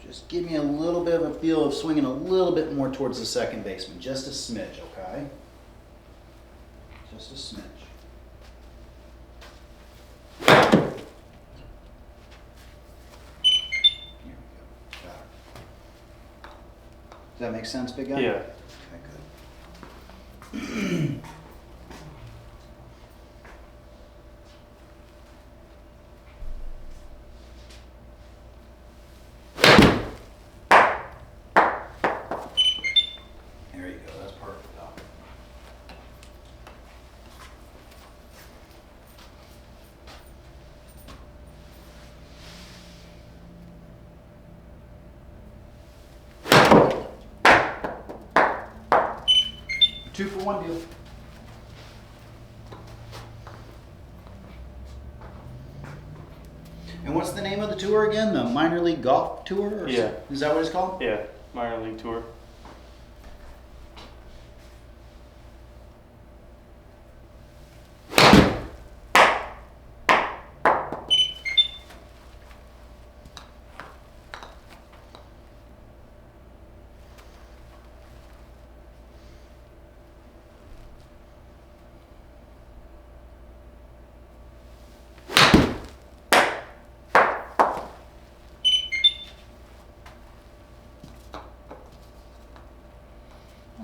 Just give me a little bit of a feel of swinging a little bit more towards the second baseman. Just a smidge, okay? Just a smidge. Here we go. Got it. Does that make sense, big guy? Yeah. Okay, good. There you go. That's perfect, Doc. Two for one deal. And what's the name of the tour again? The minor league golf tour? Or Yeah. Is that what it's called? Yeah, minor league tour.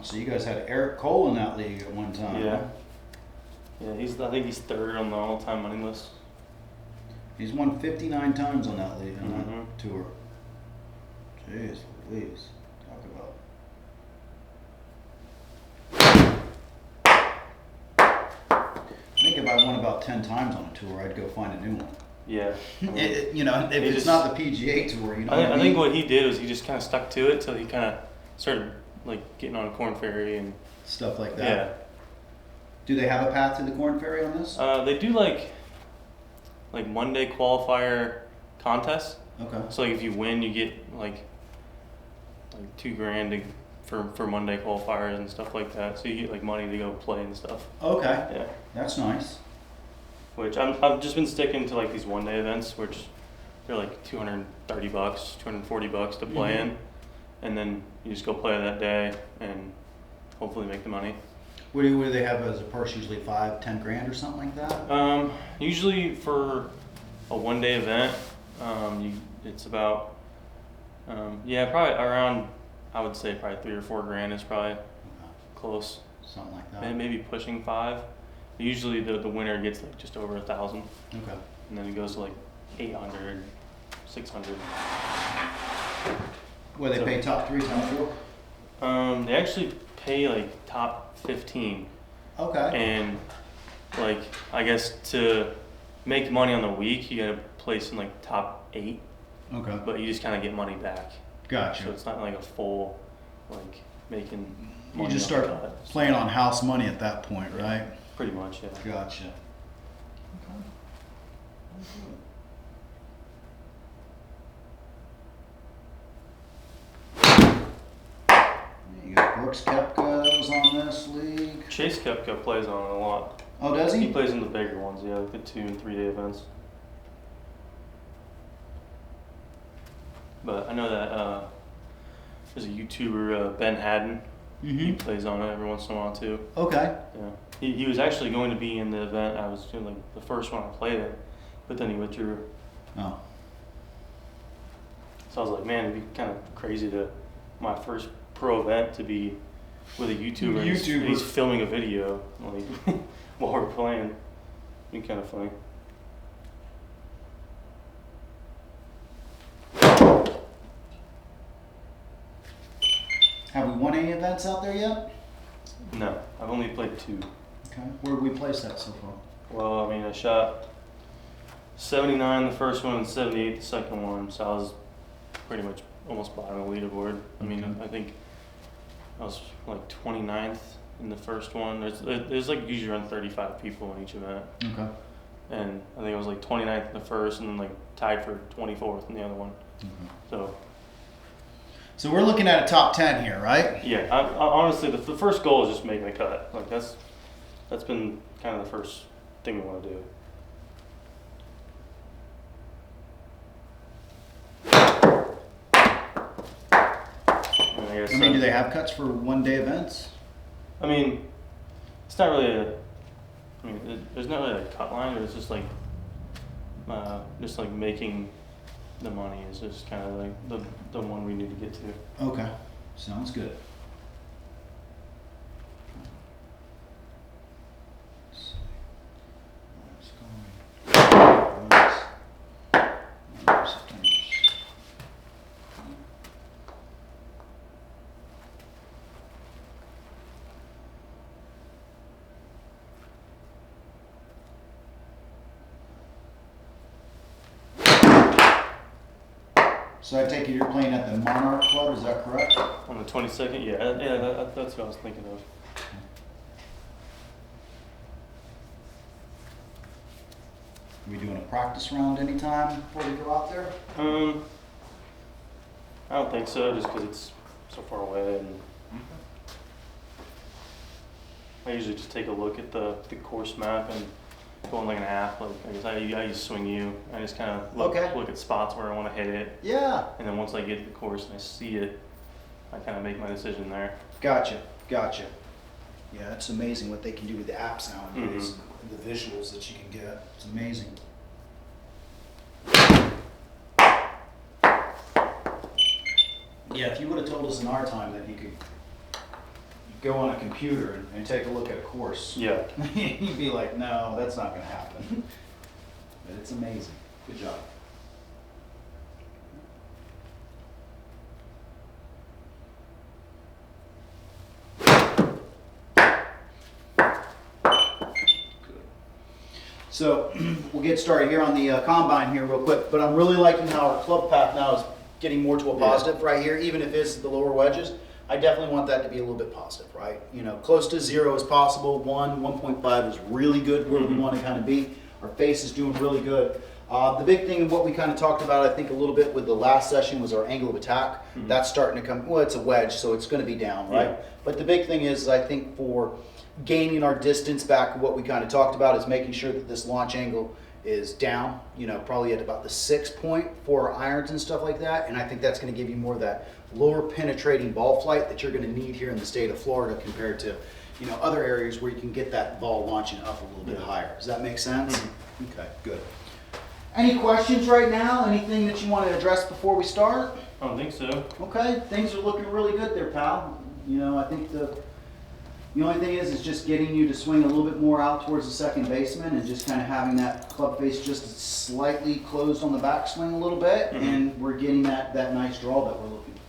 So you guys had Eric Cole in that league at one time. Yeah. Huh? Yeah, I think he's third on the all-time money list. He's won 59 times on that league, on Mhm. that tour. Jeez Louise. Talk about. I think if I won about 10 times on a tour, I'd go find a new one. Yeah. I mean, You know, if it's just- not the PGA tour, you know. I think what he did was he just kind of stuck to it till he kind of started like getting on a Corn Ferry and Stuff like that. yeah. Do they have a path to the Corn Ferry on this? They do like Monday qualifier contests. Okay. So like if you win, you get like $2,000 for Monday qualifiers and stuff like that. So you get like money to go play and stuff. Okay. Yeah. That's nice. Which I've just been sticking to like these one day events, which they're like $230, $240 to play in, and then you just go play that day and hopefully make the money. What do they have as a purse? Usually 5, 10 grand or something like that? Usually for a one day event, it's about probably around, I would say probably 3 or 4 grand is probably close. Something like that. Maybe pushing 5. Usually the winner gets like just over 1,000, Okay. and then it goes to like 800, 600. Well, they So- pay top 3, top 4? They actually pay like top 15, Okay. and like I guess to make money on the week you gotta place in like top 8, Okay. but you just kind of get money back. Gotcha. So it's not like a full like making You money. just off the start cut. playing on house money at that point, right? Pretty much, yeah. Gotcha. You got Brooks Koepka that was on this league. Chase Koepka plays on it a lot. Oh, does He he? plays in the bigger ones, yeah, like the 2 and 3 day events. But I know that there's a YouTuber, Ben Haddon. He Mm-hmm. plays on it every once in a while too. Okay. Yeah. He was actually going to be in the event I was doing, like the first one I played in, but then he withdrew. Oh. So I was like, man, it'd be kind of crazy to my first pro event to be with a YouTuber. And he's filming a video like while we're playing. It'd be kind of funny. Have we won any events out there yet? No, I've only played 2. Okay. Where did we place that so far? Well, I mean, I shot 79 the first one and 78 the second one, so I was pretty much almost bottom of the leaderboard. I mean, Okay. I think I was like 29th in the first one. There's like usually around 35 people in each event, Okay. and I think I was like 29th in the first, and then like tied for 24th in the other one. Okay. So So we're looking at a top 10 here, right? yeah, I honestly the first goal is just making the cut. Like that's been kind of the first thing we want to do. I guess. I mean, do they have cuts for one-day events? I mean, it's not really a. I mean, there's not really a cut line. It's just like making the money is just kind of like the one we need to get to. Okay, sounds good. So I take it you're playing at the Monarch Club, is that correct? On the 22nd, yeah, that's what I was thinking of. Are we doing a practice round anytime before we go out there? I don't think so, just because it's so far away, and I usually just take a look at the course map and go on like an app. Like I guess I use Swing U. I just kind of look at spots where I want to hit it. Yeah. And then once I get to the course and I see it, I kind of make my decision there. Gotcha. Yeah, it's amazing what they can do with the apps nowadays. The visuals that you can get. It's amazing. Yeah, if you would have told us in our time that you could go on a computer and take a look at a course, Yeah. you'd be like, no, that's not going to happen. But it's amazing. Good job. So we'll get started here on the combine here real quick, but I'm really liking how our club path now is getting more to a positive right here, even if it's the lower wedges. I definitely want that to be a little bit positive, right? You know, close to 0 as possible. 1.5 is really good where we want to kind of be. Our face is doing really good. The big thing, what we kind of talked about, I think a little bit with the last session, was our angle of attack. That's starting to come, well, it's a wedge, so it's going to be down, right? Yeah. But the big thing is, I think for gaining our distance back, what we kind of talked about is making sure that this launch angle is down, you know, probably at about the 6 point for our irons and stuff like that. And I think that's going to give you more of that lower penetrating ball flight that you're going to need here in the state of Florida compared to, you know, other areas where you can get that ball launching up a little bit higher. Does that make sense? Okay, good. Any questions right now? Anything that you want to address before we start? I don't think so. Okay, things are looking really good there, pal. You know, I think the only thing is just getting you to swing a little bit more out towards the second baseman and just kind of having that club face just slightly closed on the backswing a little bit, and we're getting that nice draw that we're looking for.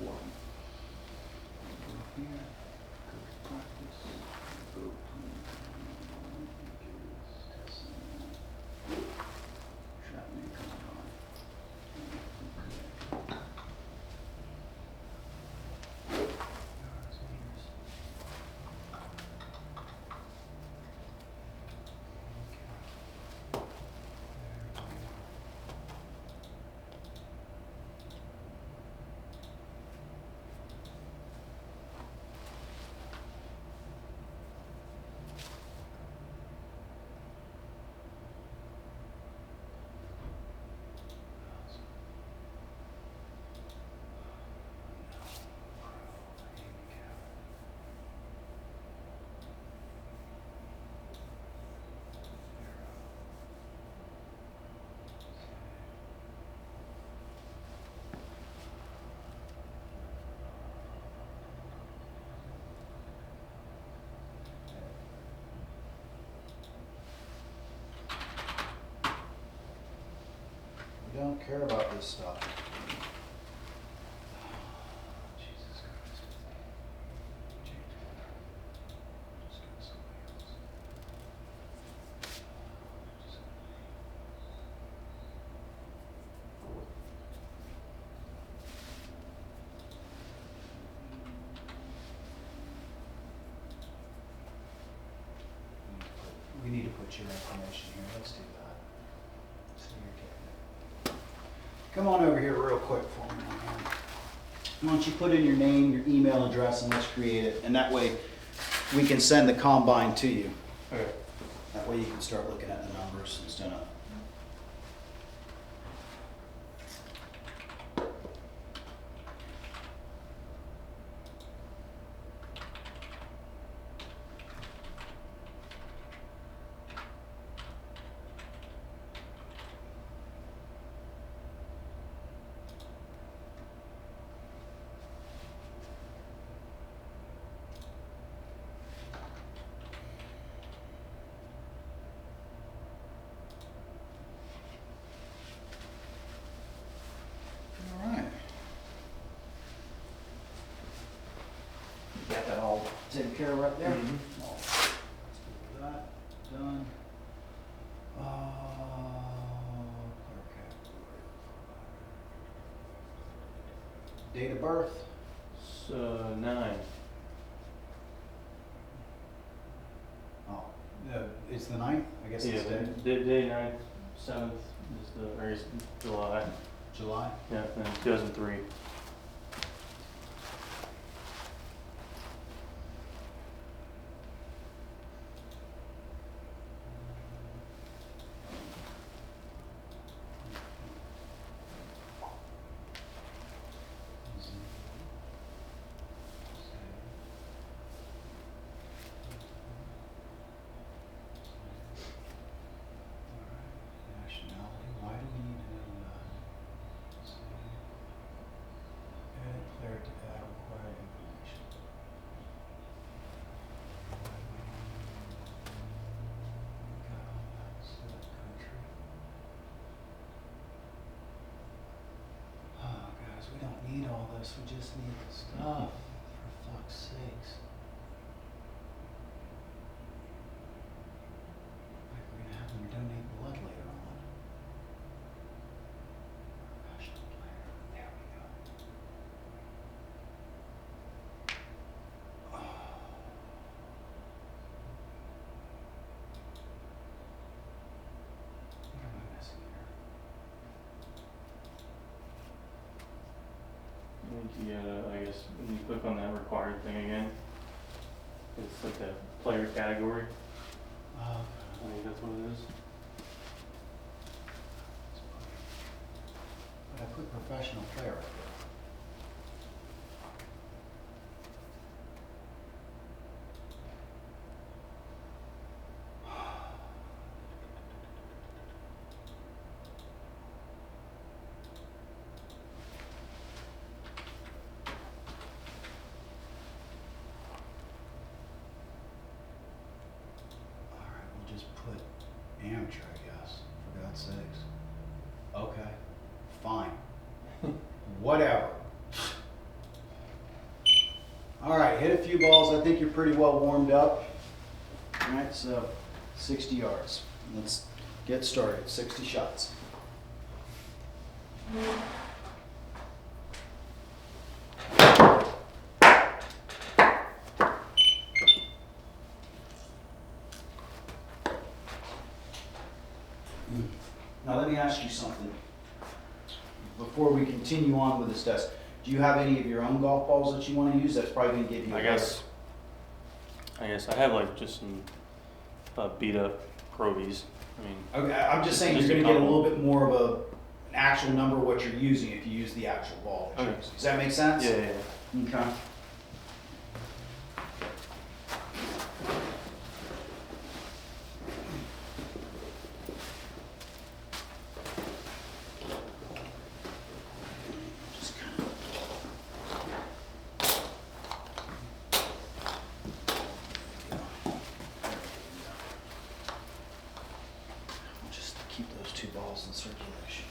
We don't care about this stuff. Jesus Christ. Just got somebody else. We need to put your information here. Let's do that. So you're getting it. Come on over here real quick for me, my man. Why don't you put in your name, your email address, and let's create it. And that way we can send the combine to you. Okay. That way you can start looking at the numbers instead of. took care of right there. Mhm. Oh, let's do that, done. Clear category. Date of birth. So 9. Oh, it's the 9th? I guess Yeah, it's day 9th, 7th is or is July. July. Yeah, and 2003. Nationality, why do we need to know that? Add player to add required information. Got all that, select country. Oh, guys, we don't need all this, we just need the stuff, for fuck's sakes. Like we're gonna have them donate blood later on. Professional player, there we go. What am I missing here? You gotta, I guess, when you click on that required thing again, it's like a player category. Oh, I think that's what it is. but I put professional player up there. All right, we'll just put amateur, I guess, for God's sakes. Okay, fine. Whatever. All right, hit a few balls. I think you're pretty well warmed up. All right, so 60 yards. Let's get started. 60 shots. Now let me ask you something. Before we continue on with this test, do you have any of your own golf balls that you want to use? That's probably going to give you. I guess I have like just some beat up Probies. I mean, Okay, I'm just saying Just you're a going to get a couple. little bit more of an actual number of what you're using if you use the actual ball. that you're Okay. using. Does that make sense? yeah. Okay. Just kind of. Just keep those two balls in circulation.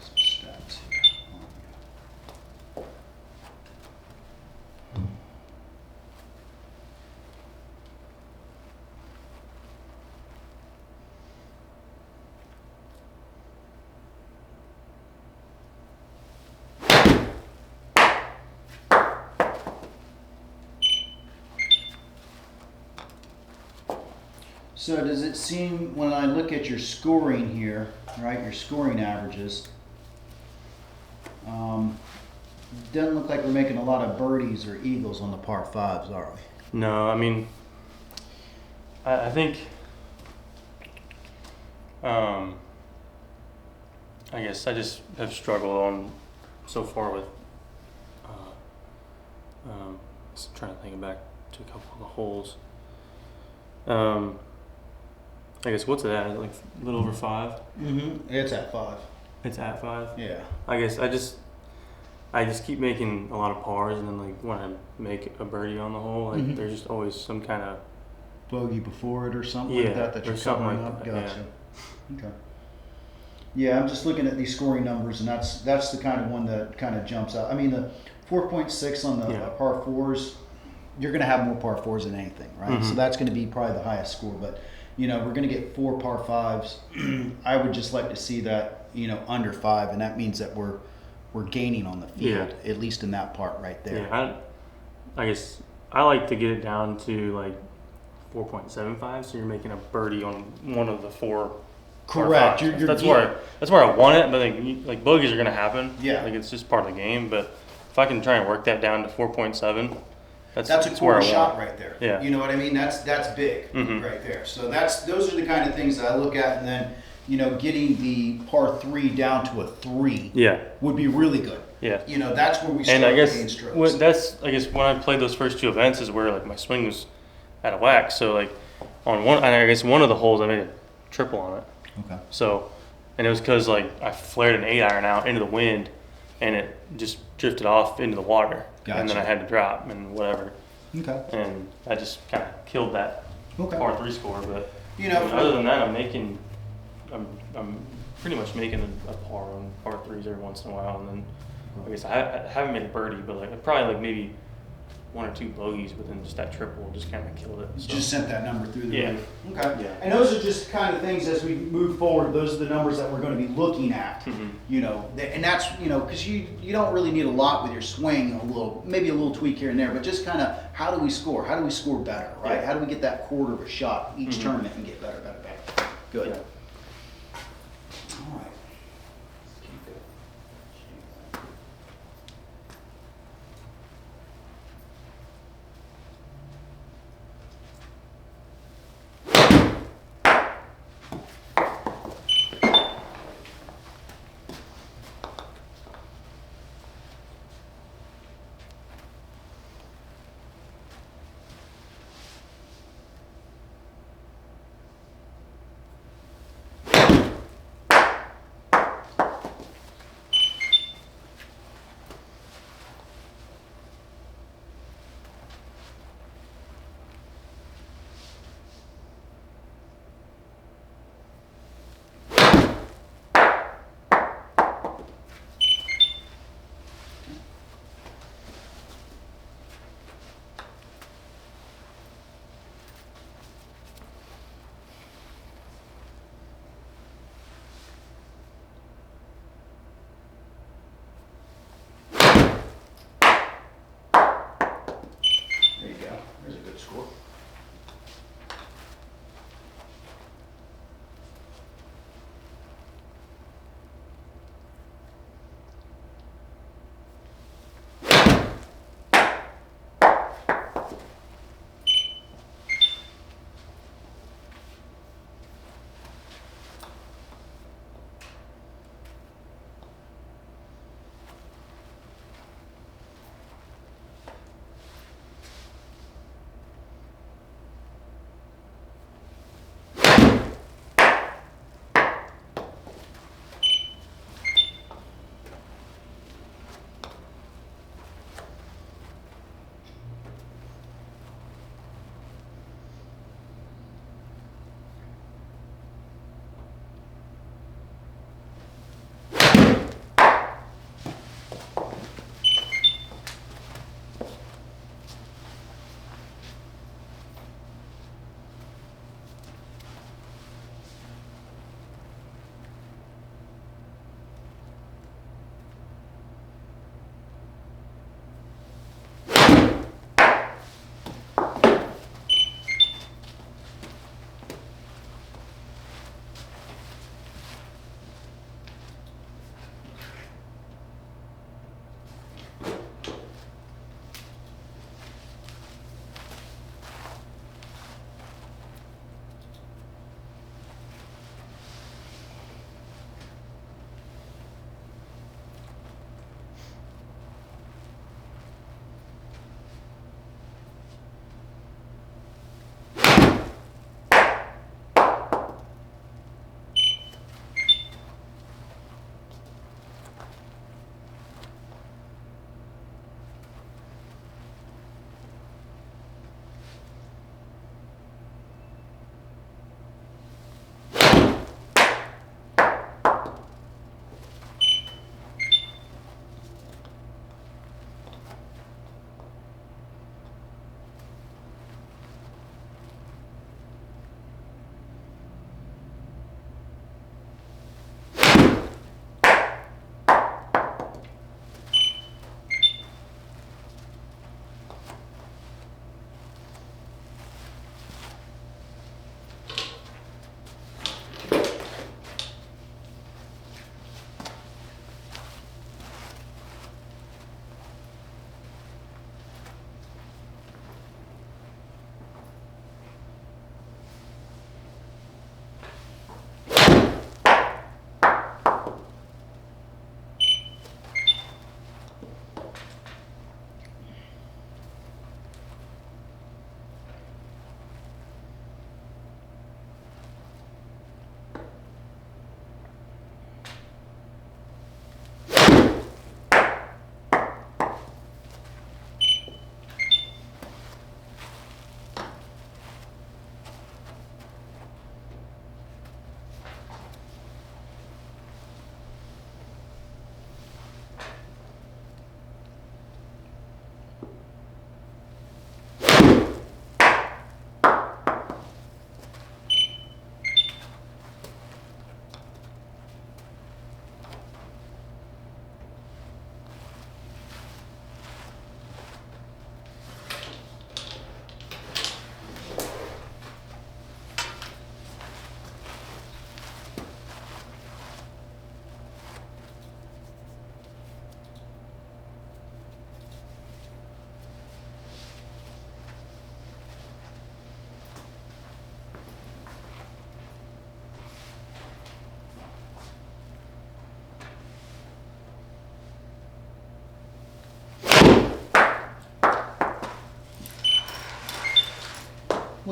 Some stats here. So does it seem, when I look at your scoring here, right, your scoring averages, doesn't look like we're making a lot of birdies or eagles on the par fives, are we? No, I mean, I think, I guess I just have struggled on so far with, just trying to think back to a couple of the holes. I guess what's it at? Like a little over 5. It's at 5. It's at 5. Yeah. I guess I just keep making a lot of pars, and then like when I make a birdie on the hole, like there's just always some kind of Bogey before it or something Yeah, like that you're or something covering like up. that, Gotcha. Okay. Yeah, I'm just looking at these scoring numbers, and that's the kind of one that kind of jumps out. I mean, the 4.6 on the Yeah. par fours, you're going to have more par fours than anything, right? So that's going to be probably the highest score. But you know, we're going to get 4 par fives. I would just like to see that, you know, under 5, and that means that we're gaining on the field, at least in that part right there. Yeah, I guess I like to get it down to like 4.75, so you're making a birdie on one of the 4. Correct. That's where I want it, but like bogeys are gonna happen. Yeah. Like it's just part of the game. But if I can try and work that down to 4.7, That's a where quarter I shot want it. right there. Yeah. You know what I mean? That's big right there. So those are the kind of things that I look at, and then, you know, getting the par 3 down to a 3 Yeah. would be really good. Yeah. You know, that's where we start And I to gain guess strokes. I guess when I played those first 2 events is where like my swing was out of whack. So like on one, and I guess one of the holes I made a triple on it. Okay. So, and it was because like I flared an 8-iron out into the wind, and it just drifted off into the water, and then Gotcha. I had to drop and whatever, Okay. and I just kind of killed that Okay. par 3 score. But You know, other than that, I'm pretty much making a par on par 3s every once in a while, and then I guess I haven't made a birdie, but like probably like maybe 1 or 2 bogeys, but then just that triple just kind of killed it. So. just sent that number through the Yeah. roof. Okay. Yeah. And those are just kind of things as we move forward. Those are the numbers that we're going to be looking at. You know, and that's, you know, because you don't really need a lot with your swing. Maybe a little tweak here and there, but just kind of how do we score? How do we score better, right? Yeah. How do we get that quarter of a shot each tournament and get better? Good. Yeah. All right.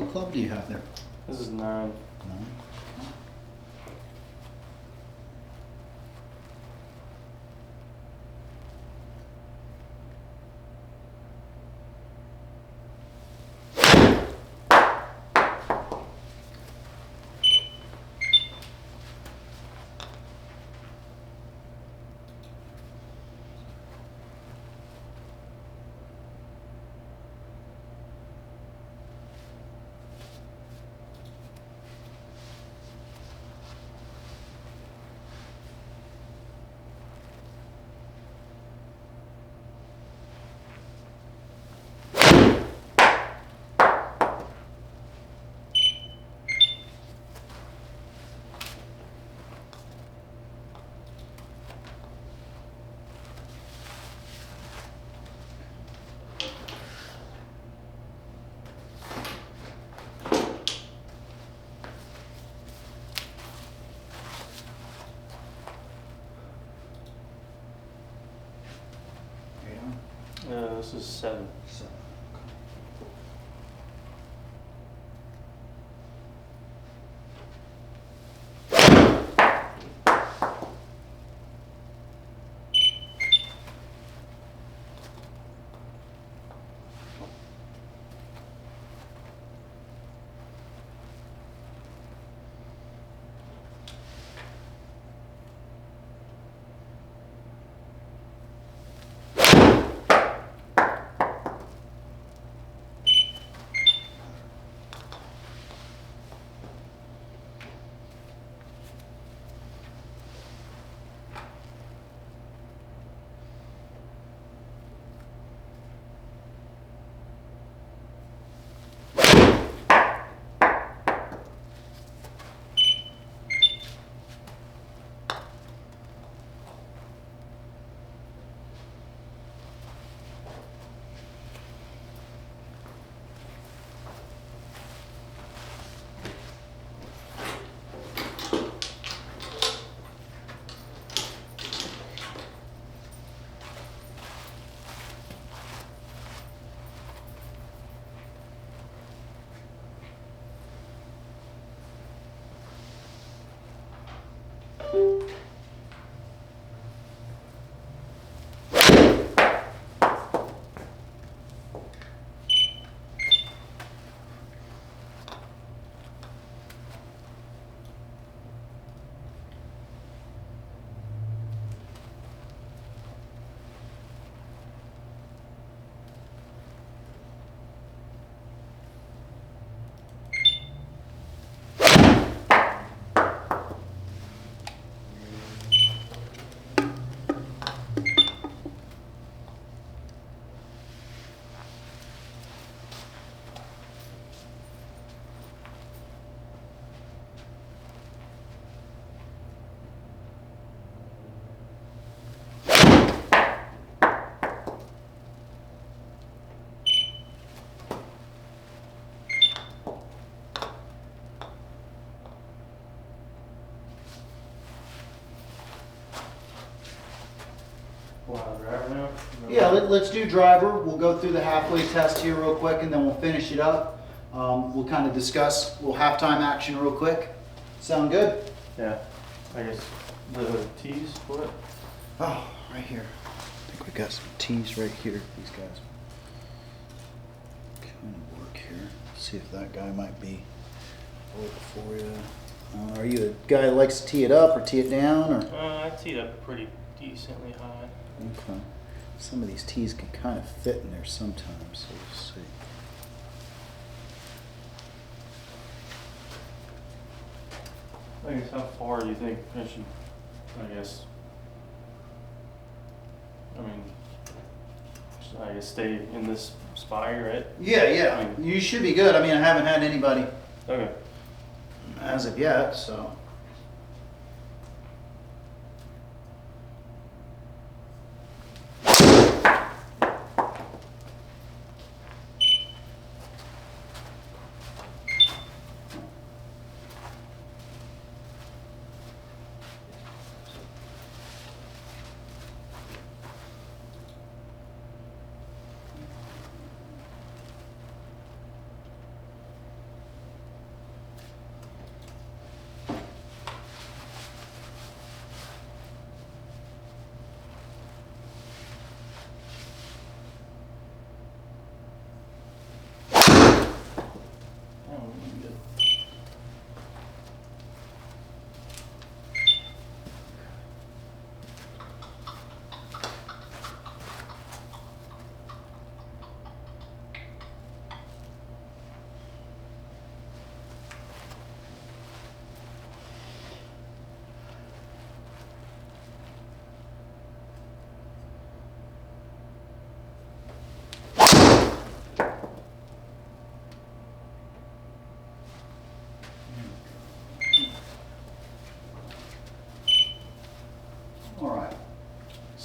What club do you have there? This is 9. No. This is 7. So, Driver now? yeah, let's do driver. We'll go through the halfway test here real quick and then we'll finish it up. We'll kind of discuss, we'll halftime action real quick. Sound good? Yeah. I guess the T's, what? Oh, right here. I think we got some T's right here, these guys. Kind of work here. See if that guy might be work for you. Are you a guy that likes to tee it up or tee it down? Or? I teed up pretty decently high. Okay. Some of these tees can kind of fit in there sometimes, so we'll see. I guess how far do you think I should, I guess, I mean, should I guess stay in this spot here, right? Yeah. You should be good. I mean, I haven't had anybody Okay. as of yet, so.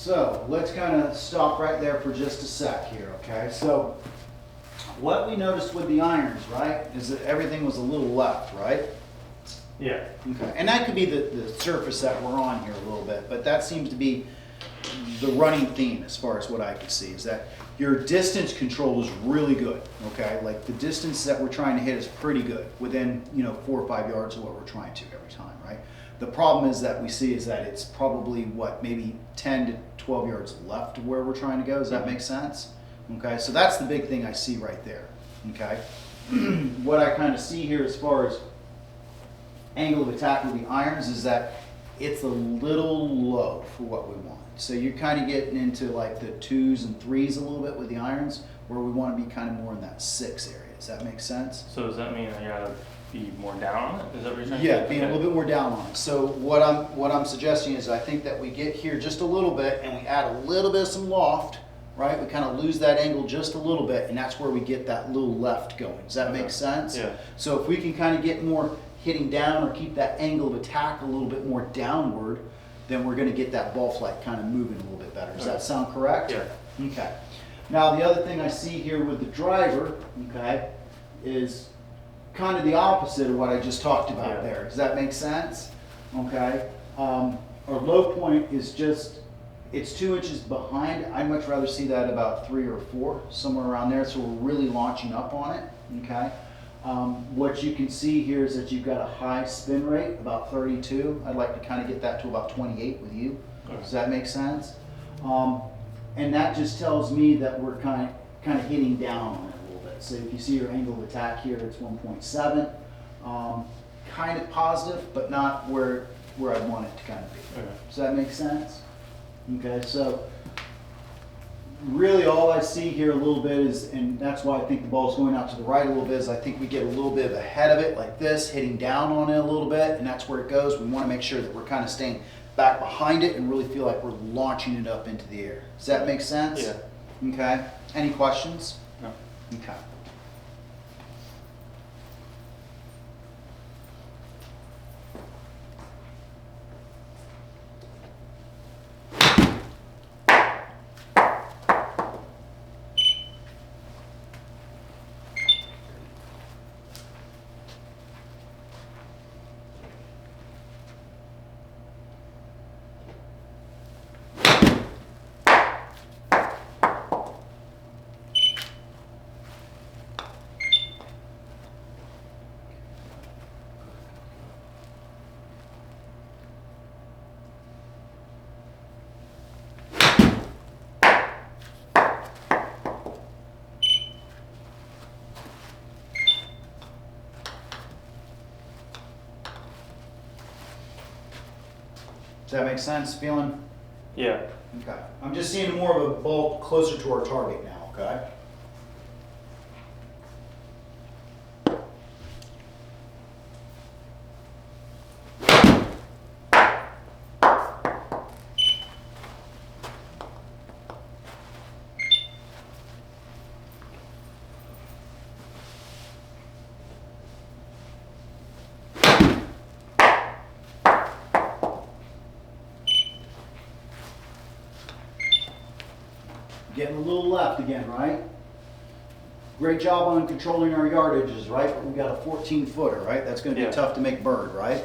So let's kind of stop right there for just a sec here, okay? So what we noticed with the irons, right, is that everything was a little left, right? Yeah. Okay, and that could be the surface that we're on here a little bit, but that seems to be the running theme as far as what I can see, is that your distance control is really good, okay? Like the distance that we're trying to hit is pretty good, within, 4 or 5 yards of what we're trying to every time, right? The problem is that we see is that it's probably, what, maybe 10 to 12 yards left of where we're trying to go. Does that make sense? Okay, so that's the big thing I see right there, okay? What I kind of see here as far as angle of attack with the irons is that it's a little low for what we want. So you're kind of getting into like the 2s and 3s a little bit with the irons, where we want to be kind of more in that 6 area. Does that make sense? So does that mean I gotta be more down on it? Is that what you're saying? Yeah, being a Okay. little bit more down on it. So what I'm suggesting is I think that we get here just a little bit and we add a little bit of some loft, right? We kind of lose that angle just a little bit, and that's where we get that little left going. Does that make Okay. sense? Yeah. So if we can kind of get more hitting down or keep that angle of attack a little bit more downward, then we're going to get that ball flight kind of moving a little bit better. Does that sound correct? Yeah. Okay. Now the other thing I see here with the driver, okay, is kind of the opposite of what I just talked about Yeah. there. Does that make sense? Okay. Our low point is just, it's 2 inches behind. I'd much rather see that about 3 or 4, somewhere around there. So we're really launching up on it. Okay. What you can see here is that you've got a high spin rate, about 32. I'd like to kind of get that to about 28 with you. Okay. Does that make sense? And that just tells me that we're kind of hitting down on it a little bit. So if you see your angle of attack here, it's 1.7. Kind of positive, but not where I want it to kind of be. Okay. Does that make sense? Okay, so really all I see here a little bit is, and that's why I think the ball's going out to the right a little bit, is I think we get a little bit ahead of it like this, hitting down on it a little bit, and that's where it goes. We want to make sure that we're kind of staying back behind it and really feel like we're launching it up into the air. Does that make sense? Yeah. Okay. Any questions? No. Okay. Does that make sense? Feeling? Yeah. Okay. I'm just seeing more of a ball closer to our target now, okay? Getting a little left again, right? Great job on controlling our yardages, right? But we got a 14-footer, right? That's going to be Yeah. tough to make bird, right?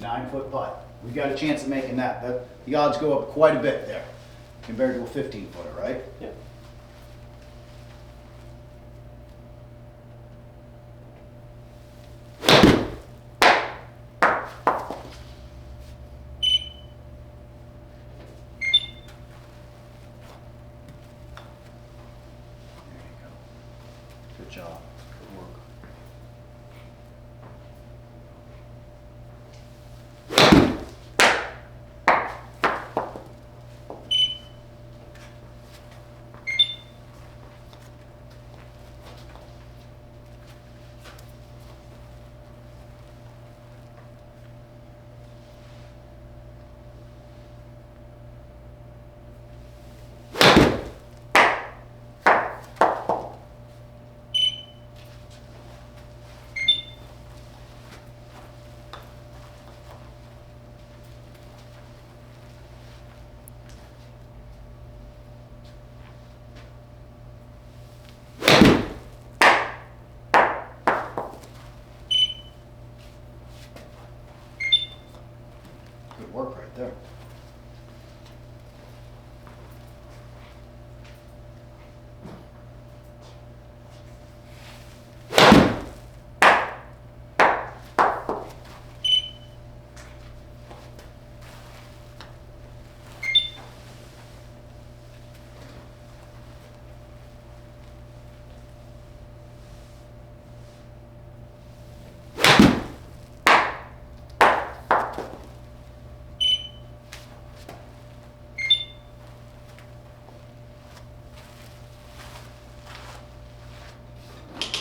Nine-foot putt. We got a chance of making that. The odds go up quite a bit there compared to a 15-footer, right? Yeah. There you go. Good job. Good work. good work right there.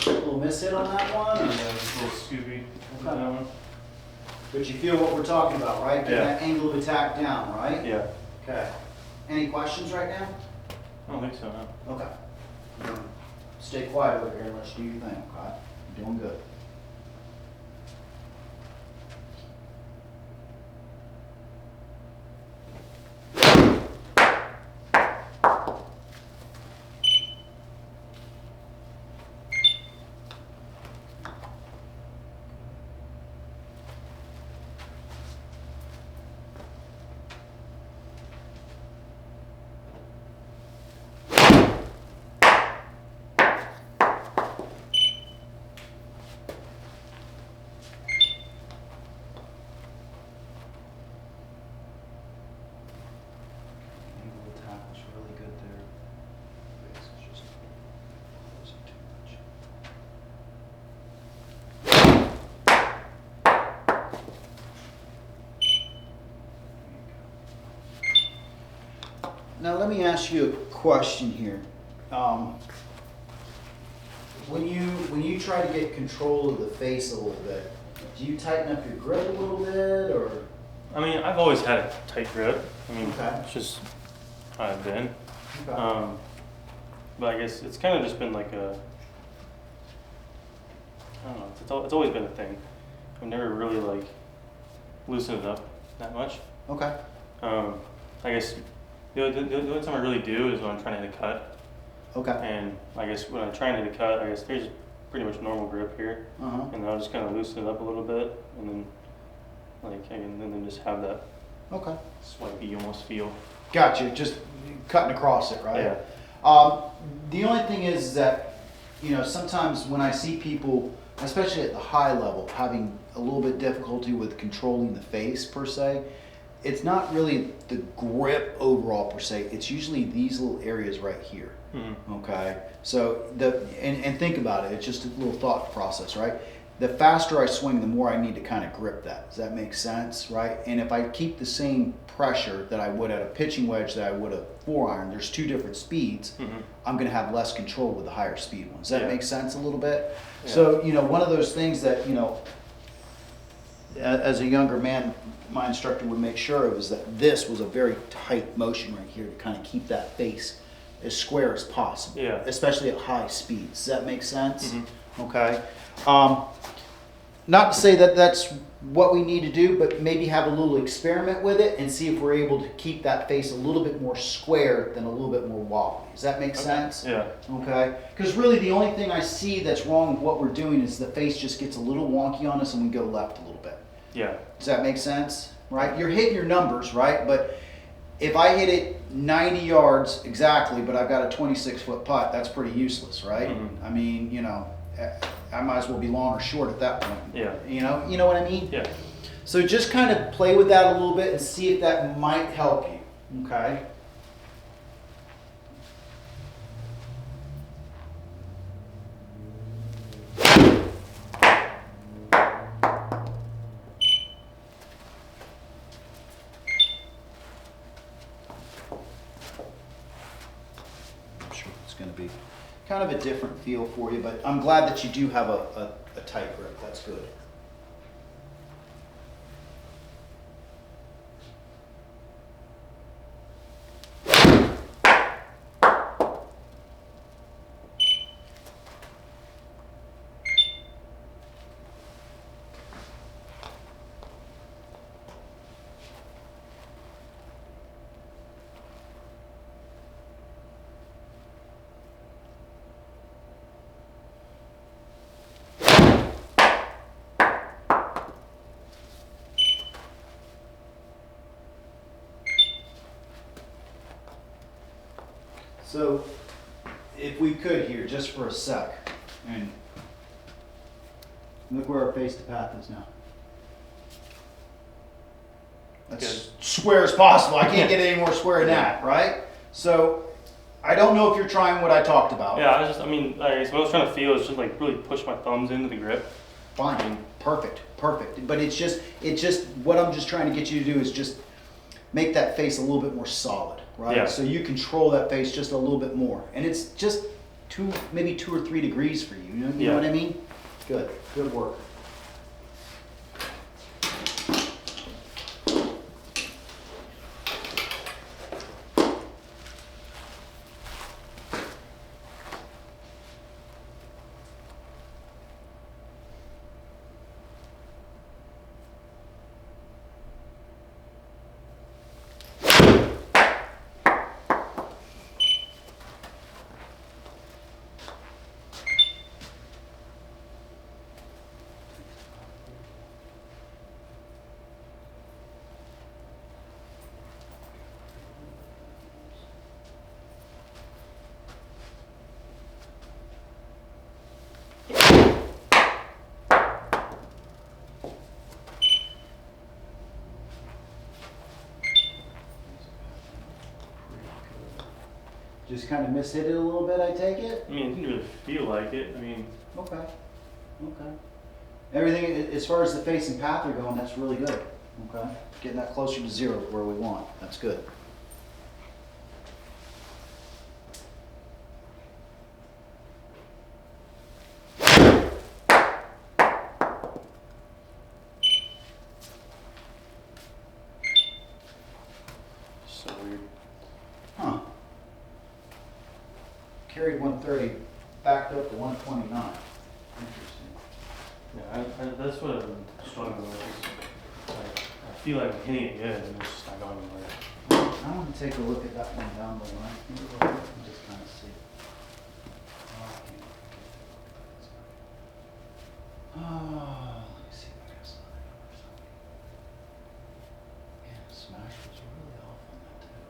A little miss hit on that one? Or? Just a little Scooby on that one. But you feel what we're talking about, right? Get Yeah. that angle of attack down, right? Yeah. Okay. Any questions right now? I don't think so, no. Okay. Stay quiet over here and let's do your thing, okay? You're doing good. Angle of attack was really good there. Base is just closing too much. Now let me ask you a question here. When you try to get control of the face a little bit, do you tighten up your grip a little bit, or? I mean, I've always had a tight grip. I mean, Okay. it's just how I've been. Okay. But I guess it's kind of just been like a, I don't know, it's always been a thing. I've never really like loosened it up that much. Okay. I guess the only time I really do is when I'm trying to hit a cut. Okay. And I guess when I'm trying to hit a cut, I guess there's pretty much normal grip here. Uh-huh. And then I'll just kind of loosen it up a little bit, and then and then just have that Okay. swipey almost feel. Gotcha. Just cutting across it, right? Yeah. The only thing is that, sometimes when I see people, especially at the high level, having a little bit difficulty with controlling the face per se, it's not really the grip overall per se. It's usually these little areas right here. Mm-hmm. Okay. So and think about it. It's just a little thought process, right? The faster I swing, the more I need to kind of grip that. Does that make sense, right? And if I keep the same pressure that I would at a pitching wedge that I would a 4-iron, there's two different speeds. Mm-hmm. I'm going to have less control with the higher speed ones. Does that Yeah. make sense a little bit? Yeah. So, one of those things that, as a younger man, my instructor would make sure of is that this was a very tight motion right here to kind of keep that face as square as possible, Yeah. especially at high speeds. Does that make sense? Mm-hmm. Okay. Not to say that that's what we need to do, but maybe have a little experiment with it and see if we're able to keep that face a little bit more square than a little bit more wobbly. Does that make sense? Yeah. Okay. Because really the only thing I see that's wrong with what we're doing is the face just gets a little wonky on us and we go left a little bit. Yeah. Does that make sense? Right? You're hitting your numbers, right? But if I hit it 90 yards exactly, but I've got a 26-foot putt, that's pretty useless, right? Mhm. I mean, I might as well be long or short at that point. Yeah. You know what I mean? Yeah. So just kind of play with that a little bit and see if that might help you. Okay? I'm sure it's going to be kind of a different feel for you, but I'm glad that you do have a tight grip. That's good. So, if we could here, just for a sec, and look where our face to path is now. That's square as possible. I can't get any more square than that, right? So, I don't know if you're trying what I talked about. Yeah, I mean, what I was trying to feel is just like really push my thumbs into the grip. Fine, perfect. But it's just what I'm just trying to get you to do is just make that face a little bit more solid, right? Yeah. So you control that face just a little bit more, and it's just maybe 2 or 3 degrees for you. You know what I mean? Good work. Just kind of mishit it a little bit, I take it? I mean, it didn't really feel like it. I mean, Okay. Everything, as far as the face and path are going, that's really good. Okay. Getting that closer to 0 where we want. That's good. so weird. Huh. Carried 130, backed up to 129. Interesting. Yeah, that's what I've been struggling with. Like, I feel like I'm hitting it good, and it's just not going anywhere. I want to take a look at that one down the line here and just kind of see. Oh, let me see if I got something or something. Yeah, smash was really off on that too.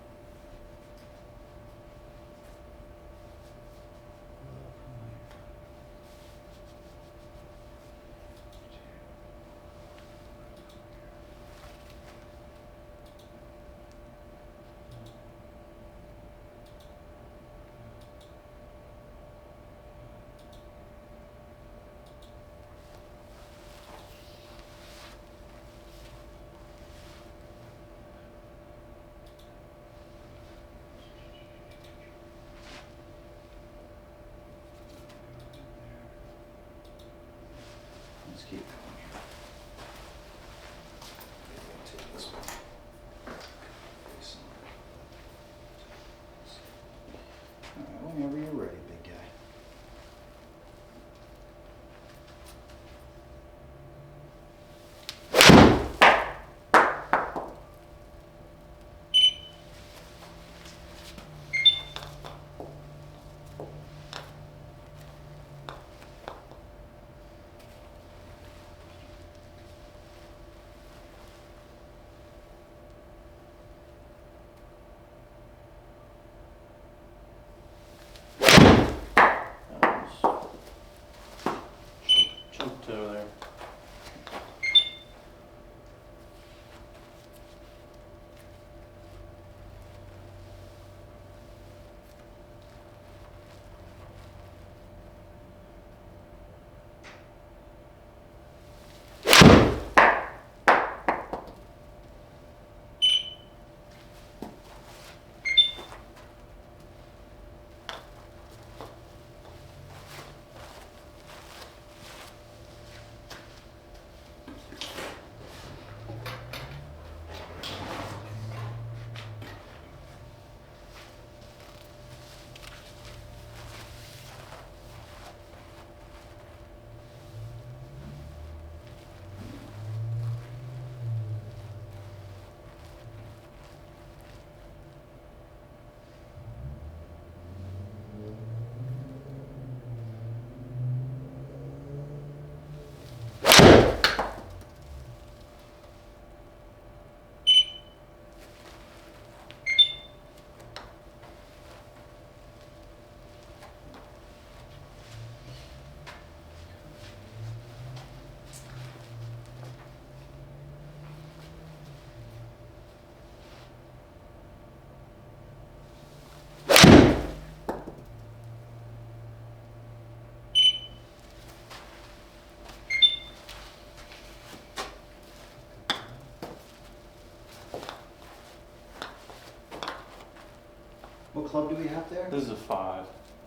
club do we have there? This is a 5.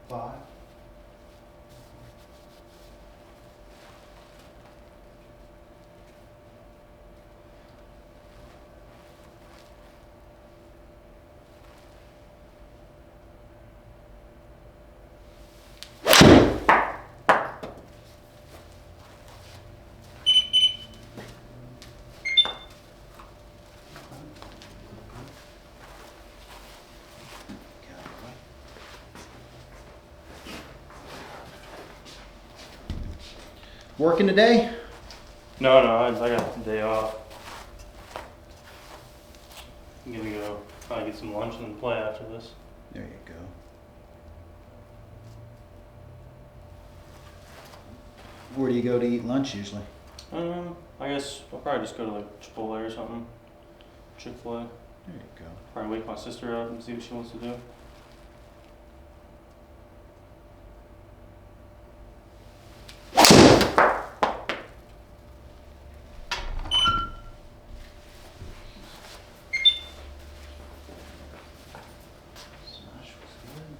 5. Working today? No, I got the day off. I'm gonna go probably get some lunch and play after this. There you go. Where do you go to eat lunch usually? I guess I'll probably just go to like Chipotle or something. Chick-fil-A. There you go. Probably wake my sister up and see what she wants to do. Smash was good.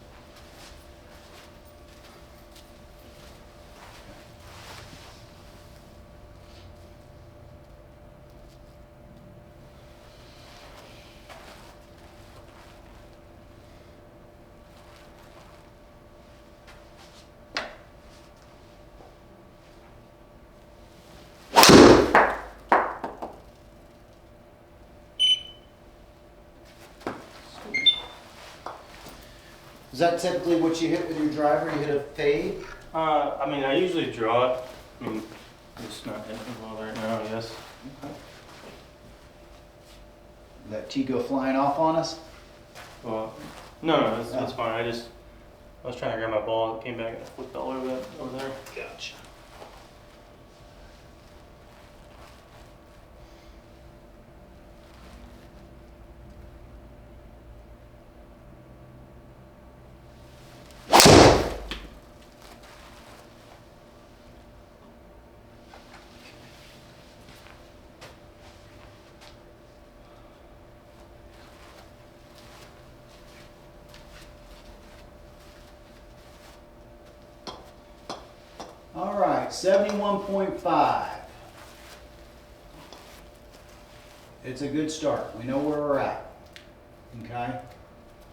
Is that typically what you hit with your driver? You hit a fade? I mean, I usually draw it. I mean, I'm just not hitting it well right now, I guess. Okay. That tee go flying off on us? Well, no, that's fine. I was trying to grab my ball, it came back and I flipped all over that over there. Gotcha. All right, 71.5. It's a good start. We know where we're at. Okay?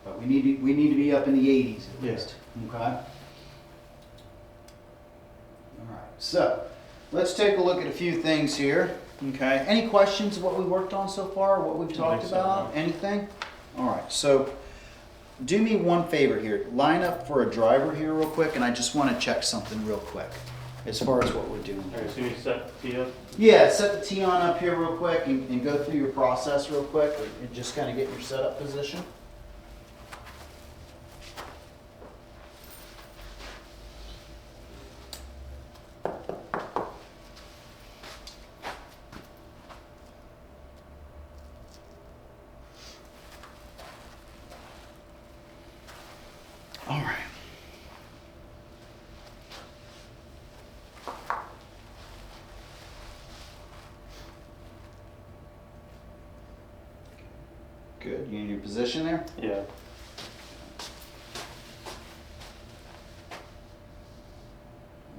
But we need to be up in the 80s at Yeah. least. Okay? All right. So, let's take a look at a few things here. Okay? Any questions of what we worked on so far, what we've talked think so, about? no. Anything? All right. So, do me one favor here. Line up for a driver here real quick, and I just want to check something real quick as far as what we're doing. Alright, so you set the tee up? Yeah, set the tee on up here real quick and go through your process real quick and just kind of get your setup position. All right. Good. You in your position there? Yeah. All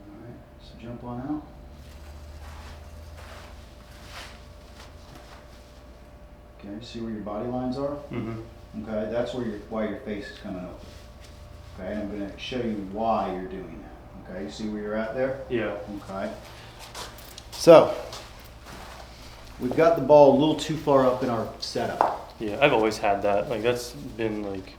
right. So jump on out. Okay. See where your body lines are? Mm-hmm. Okay. That's why your face is coming open. Okay. And I'm going to show you why you're doing that. Okay. You see where you're at there? Yeah. Okay. So we've got the ball a little too far up in our setup. Yeah, I've always had that. Like that's been like,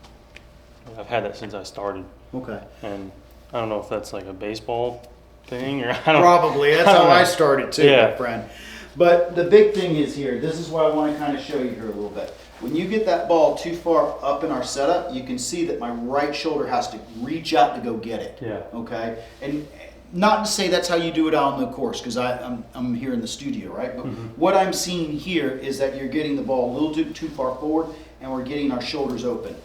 I've had that since I started. Okay. And I don't know if that's like a baseball thing or I don't Probably. That's I don't how I know. started too, Yeah. my friend. But the big thing is here, this is what I want to kind of show you here a little bit. When you get that ball too far up in our setup, you can see that my right shoulder has to reach out to go get it. Yeah. Okay? And not to say that's how you do it out on the course, because I'm here in the studio, right? But what I'm seeing here is that you're getting the ball a little too far forward, and we're getting our shoulders open.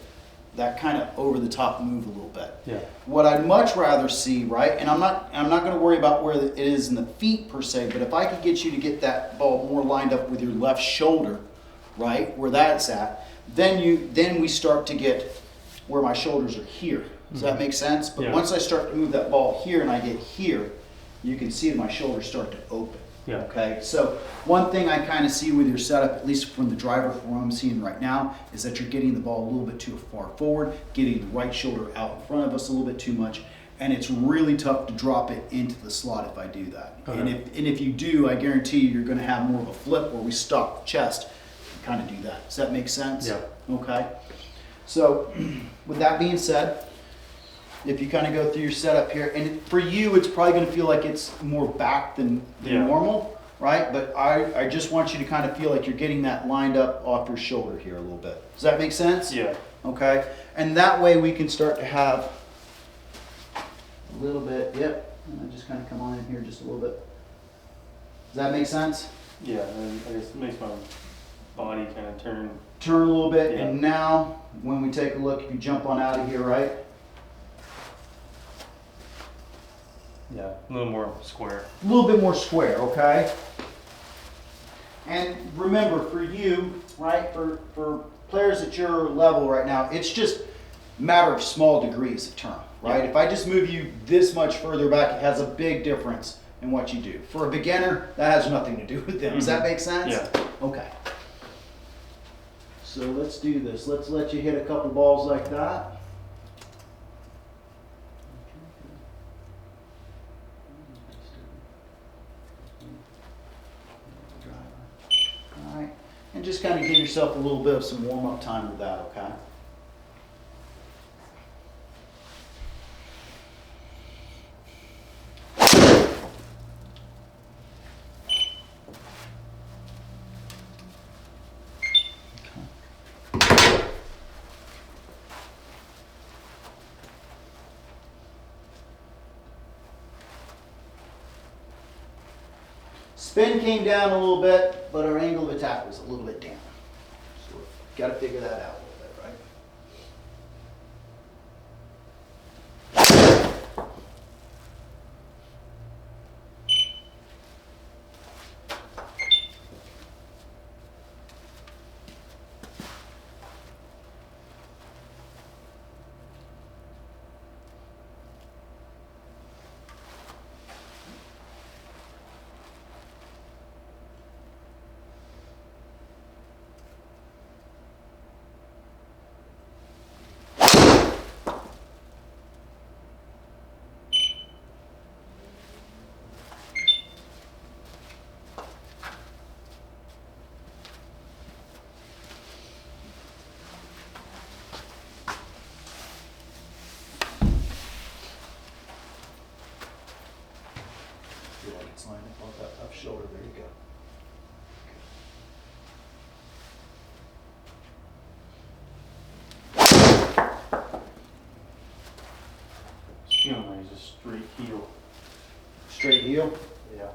That kind of over the top move a little bit. Yeah. What I'd much rather see, right? And I'm not going to worry about where it is in the feet per se, but if I could get you to get that ball more lined up with your left shoulder, right, where that's at, then we start to get where my shoulders are here. Does that make sense? But Yeah. once I start to move that ball here and I get here, you can see my shoulders start to open. Yeah. Okay, so one thing I kind of see with your setup, at least from the driver, from what I'm seeing right now, is that you're getting the ball a little bit too far forward, getting the right shoulder out in front of us a little bit too much, and it's really tough to drop it into the slot if I do that. Okay. And if you do, I guarantee you're going to have more of a flip where we stop the chest and kind of do that. Does that make sense? Yeah. Okay. So with that being said, if you kind of go through your setup here, and for you, it's probably going to feel like it's more back than Yeah. normal, right? But I just want you to kind of feel like you're getting that lined up off your shoulder here a little bit. Does that make sense? Yeah. Okay. And that way we can start to have a little bit, yep. And I just kind of come on in here just a little bit. Does that make sense? Yeah, and I guess it makes my body kind of turn. Turn a little bit, Yeah. and now when we take a look, if you jump on out of here, right? Yeah, a little more square. A little bit more square, okay? And remember, for you, right, for players at your level right now, it's just a matter of small degrees of turn, right? Yeah. If I just move you this much further back, it has a big difference in what you do. For a beginner, that has nothing to do with them. Does that make sense? Yeah. Okay. So let's do this. Let's let you hit a couple balls like that. All right, and just kind of give yourself a little bit of some warm-up time with that, okay? Spin came down a little bit, but our angle of attack was a little bit down. So we've got to figure that out a little bit, right? Feel like it's lined up off that left shoulder. There you go. Feeling like it's a straight heel. Straight heel. Yeah.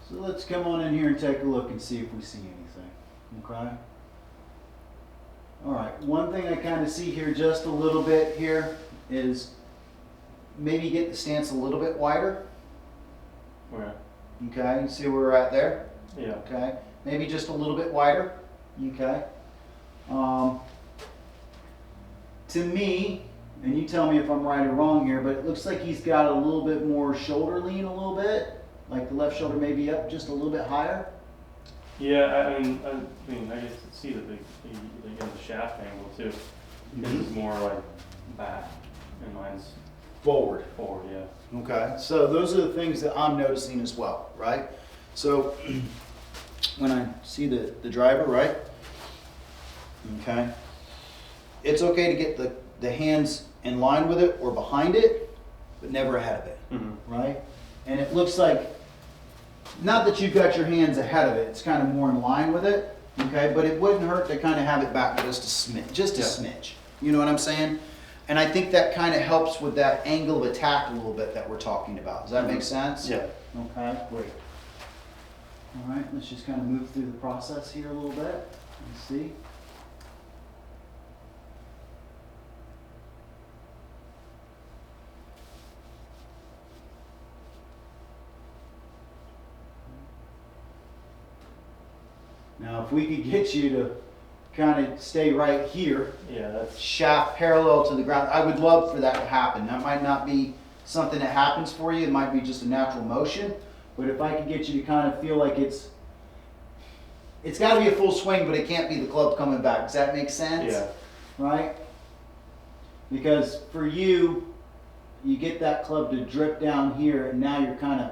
So let's come on in here and take a look and see if we see anything, okay? All right, one thing I kind of see here just a little bit here is maybe get the stance a little bit wider, Where? okay? You see where we're at there, Yeah. okay? Maybe just a little bit wider, okay? To me, and you tell me if I'm right or wrong here, but it looks like he's got a little bit more shoulder lean a little bit. Like the left shoulder may be up just a little bit higher. Yeah, I mean, I guess to see the big, the shaft angle too. This is more like back, and mine's Forward. forward. Yeah. Okay, so those are the things that I'm noticing as well, right? So when I see the driver, right? Okay. It's okay to get the hands in line with it or behind it, but never ahead of it, Mm-hmm. right? And it looks like, not that you've got your hands ahead of it, it's kind of more in line with it, okay? But it wouldn't hurt to kind of have it back just a smidge, Yeah. You know what I'm saying? And I think that kind of helps with that angle of attack a little bit that we're talking about. Does that make sense? Yeah. Okay, great. All right, let's just kind of move through the process here a little bit and see. Now, if we could get you to kind of stay right here, Yeah, that's shaft parallel to the ground, I would love for that to happen. That might not be something that happens for you, it might be just a natural motion, but if I could get you to kind of feel like it's got to be a full swing, but it can't be the club coming back. Does that make sense? yeah. Right? Because for you, you get that club to drip down here, and now you're kind of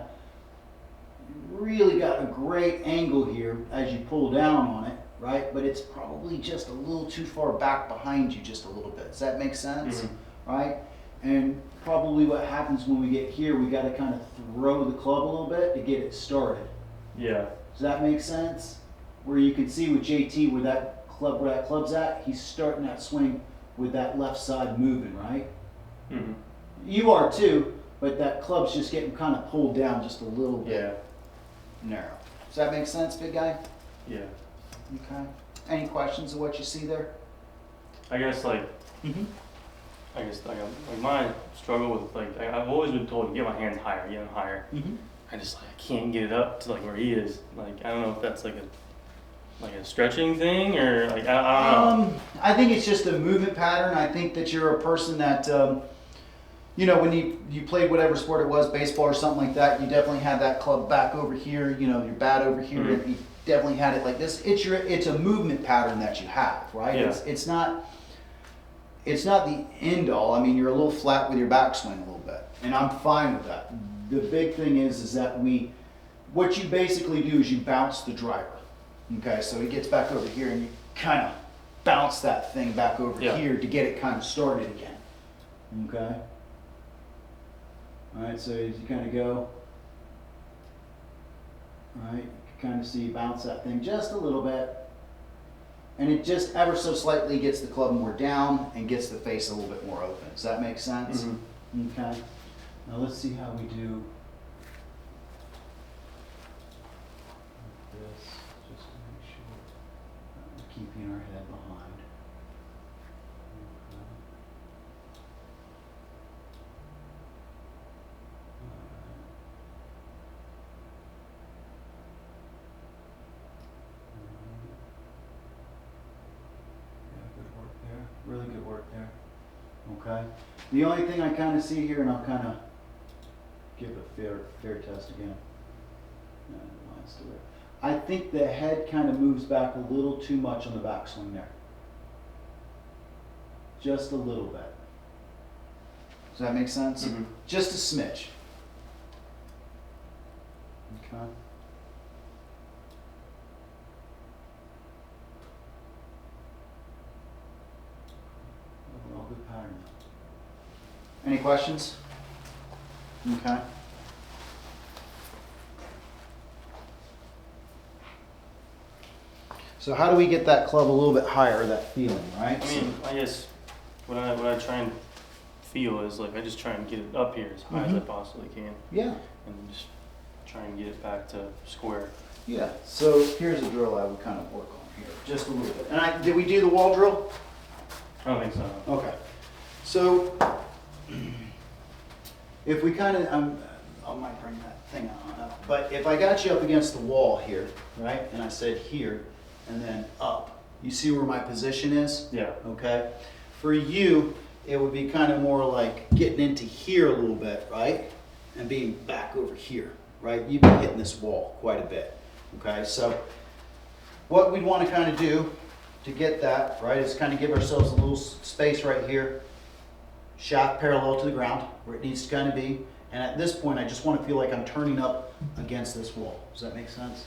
really got a great angle here as you pull down on it, right? But it's probably just a little too far back behind you just a little bit. Does that make sense? Right? And probably what happens when we get here, we got to kind of throw the club a little bit to get it started. Yeah. Does that make sense? Where you can see with JT where that club's at, he's starting that swing with that left side moving, right? Mm-hmm. You are too, but that club's just getting kind of pulled down just a little bit. Yeah. Narrow. Does that make sense, big guy? Yeah. Okay. Any questions of what you see there? I guess like Mm-hmm. I guess like my struggle with like I've always been told to get my hands higher, get them higher. Mm-hmm. I just like I can't get it up to like where he is. Like I don't know if that's like a stretching thing or like I don't know. I think it's just a movement pattern. I think that you're a person that, you know, when you played whatever sport it was, baseball or something like that, you definitely had that club back over here, you know, your bat over here, Mhm. and you definitely had it like this. It's a movement pattern that you have, right? Yeah. It's not the end all. I mean, you're a little flat with your backswing a little bit, and I'm fine with that. The big thing is that what you basically do is you bounce the driver. Okay, so he gets back over here and you kind of bounce that thing back over Yeah. here to get it kind of started again. Okay. All right, so as you kind of go, all right, you can kind of see you bounce that thing just a little bit, and it just ever so slightly gets the club more down and gets the face a little bit more open. Does that make sense? Mhm. Okay. Now let's see how we do this, just to make sure we're keeping our head behind. Okay. Yeah, good work there. Really good work there. Okay. The only thing I kind of see here, and I'll kind of give a fair test again. No, the line's still there. I think the head kind of moves back a little too much on the backswing there. Just a little bit. Does that make sense? Mhm. Just a smidge. Okay. Overall good pattern. Any questions? Okay. So how do we get that club a little bit higher, that feeling, right? I mean, I guess what I try and feel is like I just try and get it up here as high as I possibly can, Yeah, and just try and get it back to square. yeah. So here's a drill I would kind of work on here, just a little bit. And did we do the wall drill? I don't think so. Okay. So if we kind of, I might bring that thing on up, but if I got you up against the wall here, right, and I said here, and then up, you see where my position is? Yeah. Okay. For you, it would be kind of more like getting into here a little bit, right, and being back over here, right? You've been hitting this wall quite a bit. Okay. So what we want to kind of do to get that, right, is kind of give ourselves a little space right here, shaft parallel to the ground where it needs to kind of be. And at this point, I just want to feel like I'm turning up against this wall. Does that make sense?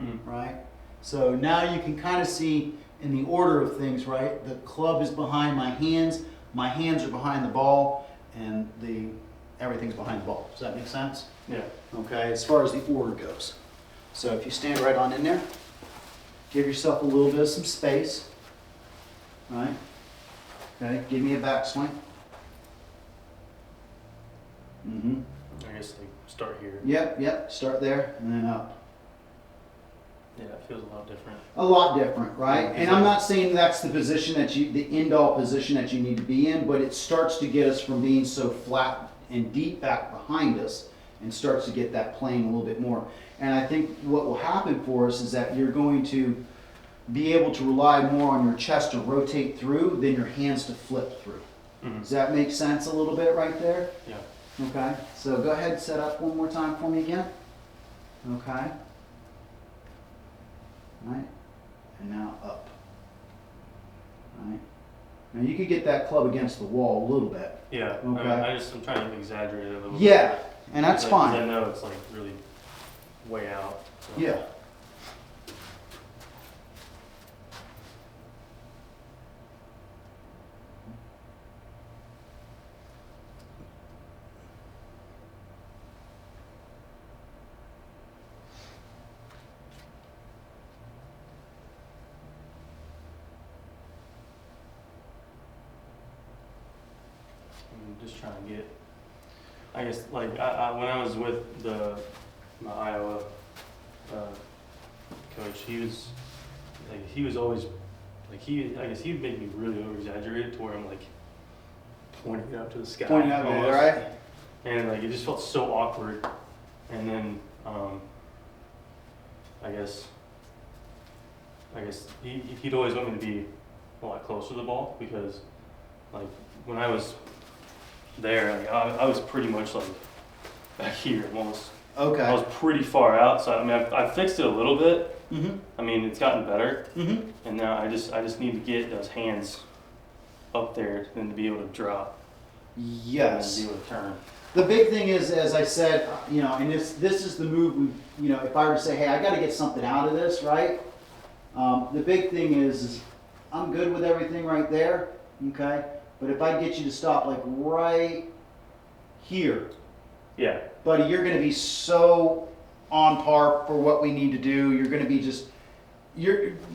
Mm-hmm. Right? So now you can kind of see in the order of things, right? The club is behind my hands are behind the ball, and everything's behind the ball. Does that make sense? Yeah. Okay, as far as the order goes. So if you stand right on in there, give yourself a little bit of some space, right? Okay, give me a backswing. Mm-hmm. I guess like start here. Yep, start there and then up. Yeah, it feels a lot different. A lot different, right? Yeah, And I'm not saying that's the position that the end-all position that you need to be in, but it starts to get us from being so flat and deep back behind us and starts to get that plane a little bit more. And I think what will happen for us is that you're going to be able to rely more on your chest to rotate through than your hands to flip through. Mm-hmm. Does that make sense a little bit right there? Yeah. Okay, so go ahead and set up one more time for me again. Okay. Right, and now up. Right. Now you could get that club against the wall a little bit. Yeah. Okay. I'm trying to exaggerate it a little Yeah, bit. and that's 'Cause fine. I know it's like really way out. So. Yeah. I'm just trying to get. I guess like when I was with my Iowa coach, he was always like I guess he'd make me really over exaggerate to where I'm like pointing it up to the sky. Pointing up there, almost. right? And like it just felt so awkward. And then I guess he'd always want me to be a lot closer to the ball because like when I was there, like, I was pretty much like back here almost. Okay. I was pretty far out, so I mean I fixed it a little bit. Mm-hmm. I mean it's gotten better, Mm-hmm. and now I just need to get those hands up there and to be able to drop. Yes. And be able to turn. The big thing is, as I said, and this is the move. If I were to say, hey, I got to get something out of this, right? The big thing is I'm good with everything right there, okay? But if I get you to stop like right here, Yeah. buddy, you're going to be so on par for what we need to do. You're going to be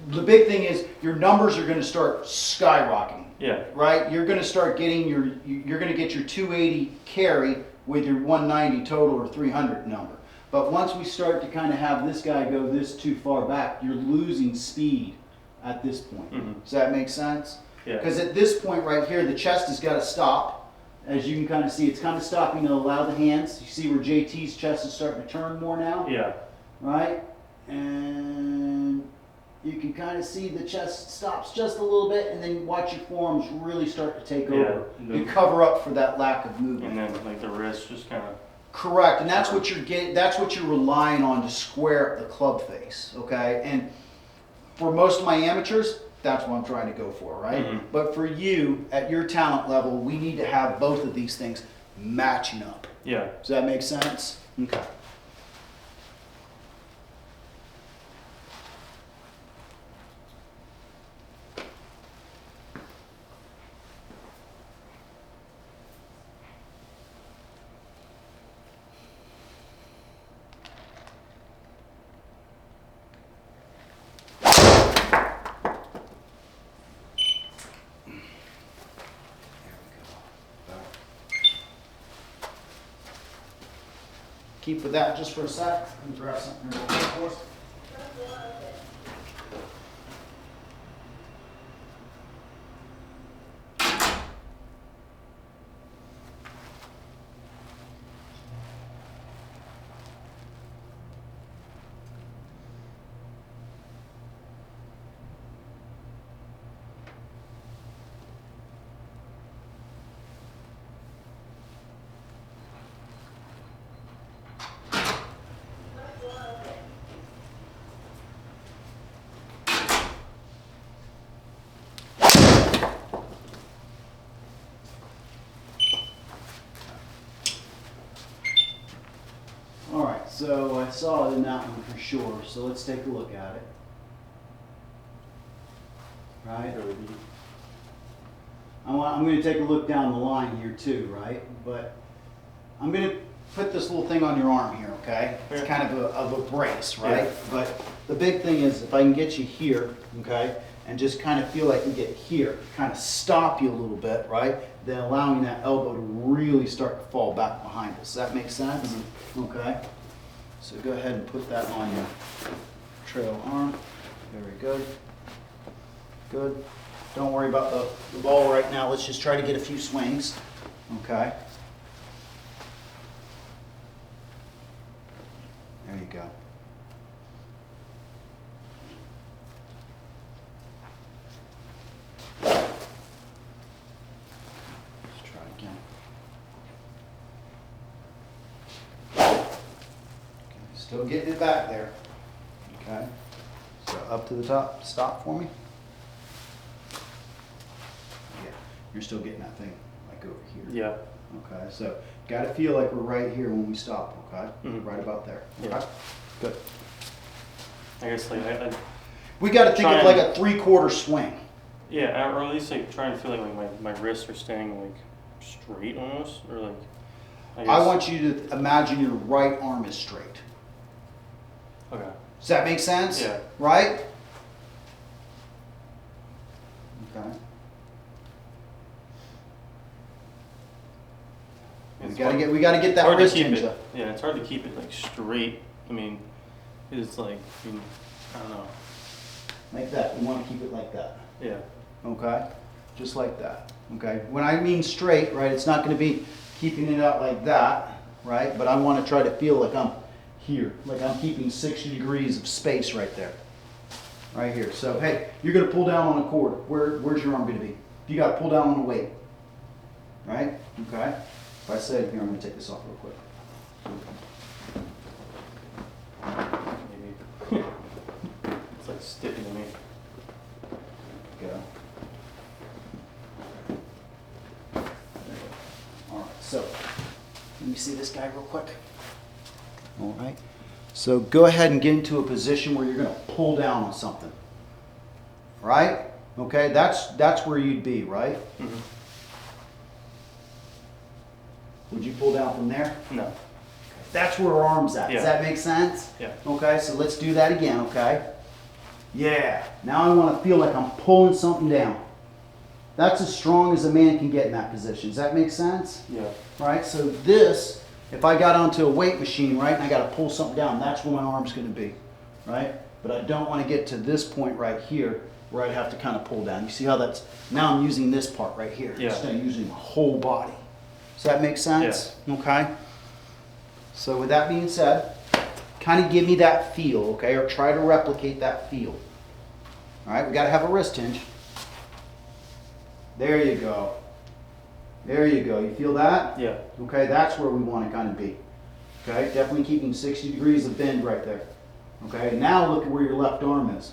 the big thing is your numbers are going to start skyrocketing. Yeah. Right? You're going to start getting you're going to get your 280 carry with your 190 total or 300 number. But once we start to kind of have this guy go this too far back, you're losing speed at this point. Mm-hmm. Does that make sense? Yeah. Because at this point right here, the chest has got to stop. As you can kind of see, it's kind of stopping to allow the hands. You see where JT's chest is starting to turn more now? Yeah. Right? And you can kind of see the chest stops just a little bit, and then watch your forearms really start to take over. You cover up for that lack of movement. And then like the wrist just kind of. Correct, and that's what you're getting. That's what you're relying on to square up the club face. Okay, and for most of my amateurs, that's what I'm trying to go for, right? Mm-hmm. But for you, at your talent level, we need to have both of these things matching up. Yeah. Does that make sense? Okay. Keep with that just for a sec. Let me grab something real quick for us. All right, so I saw it in that one for sure, so let's take a look at it. Right? I'm going to take a look down the line here too, right? But I'm going to put this little thing on your arm here, okay? It's kind of a brace, right? Yeah. But the big thing is if I can get you here, okay? and just kind of feel like we get here, kind of stop you a little bit, right? Then allowing that elbow to really start to fall back behind us. Does that make sense? Okay. So go ahead and put that on your trail arm. Very good. Good. Don't worry about the ball right now. Let's just try to get a few swings. Okay. There you go. Let's try again. Okay, still getting it back there. Okay. So up to the top. Stop for me. Yeah, you're still getting that thing like over here. Yeah. Okay, so got to feel like we're right here when we stop, okay? Mhm. Right about there. Yeah. Okay? Good. I guess like We got to think of Try like and- a 3/4 swing. yeah, or at least like try and feel like my wrists are staying like straight almost, or like. I guess- want you to imagine your right arm is straight. Okay. Does that make sense? Yeah. Right? Okay. It's We got hard- to get it's that hard to wrist keep hinge it. up. Yeah, it's hard to keep it like straight. I mean, it's like I don't know. Like that. You want to keep it like that. Yeah. Okay? Just like that. Okay? When I mean straight, right, it's not going to be keeping it out like that, right? But I want to try to feel like I'm here, like I'm keeping 60 degrees of space right there. Right here. So, hey, you're going to pull down on a cord. Where's your arm going to be? You got to pull down on a weight. Right? Okay? If I said, here, I'm going to take this off real quick. Maybe. It's like sticking to me. Go. All right, so let me see this guy real quick. All right. So go ahead and get into a position where you're going to pull down on something. Right? Okay, that's where you'd be, right? Mm-hmm. Would you pull down from there? No. That's where our arm's at. Yeah. Does that make sense? Yeah. Okay, so let's do that again, okay? Yeah. Now I want to feel like I'm pulling something down. That's as strong as a man can get in that position. Does that make sense? Yeah. Right? So this, if I got onto a weight machine, right, and I got to pull something down, that's where my arm's going to be, right? But I don't want to get to this point right here where I'd have to kind of pull down. You see how that's, now I'm using this part right here Yeah. instead of using my whole body. Does that make sense? Okay. So with that being said, kind of give me that feel, okay, or try to replicate that feel. All right, we got to have a wrist hinge. There you go. There you go. You feel that? Yeah. Okay, that's where we want to kind of be. Okay, definitely keeping 60 degrees of bend right there. Okay, now look at where your left arm is.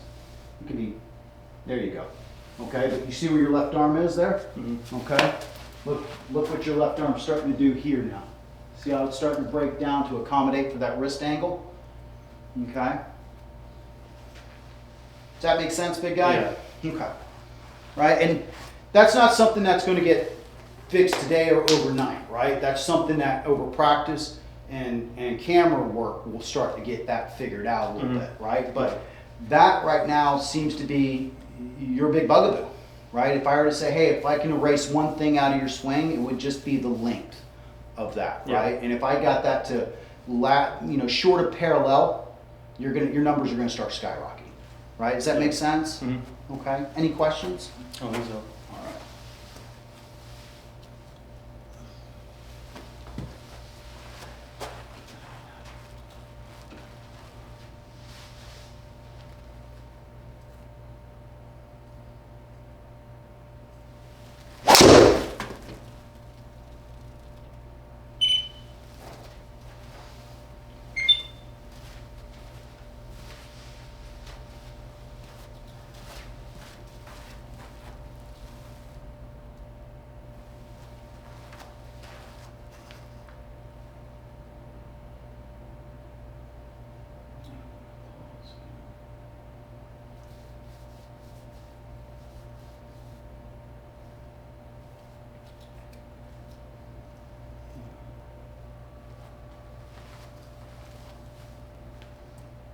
It could be, there you go. Okay, but you see where your left arm is there? Mm-hmm. Okay, look what your left arm's starting to do here now. See how it's starting to break down to accommodate for that wrist angle? Okay. Does that make sense, big guy? Yeah. Okay. Right, and that's not something that's going to get fixed today or overnight, right? That's something that over practice and camera work will start to get that figured out a little Mhm. bit, right? But that right now seems to be your big bugaboo, right? If I were to say, hey, if I can erase one thing out of your swing, it would just be the length of that, Yeah. right? And if I got that to short of parallel, your numbers are gonna start skyrocketing, right? Does that make sense? Mm-hmm. Okay. Any questions? I think so. All right.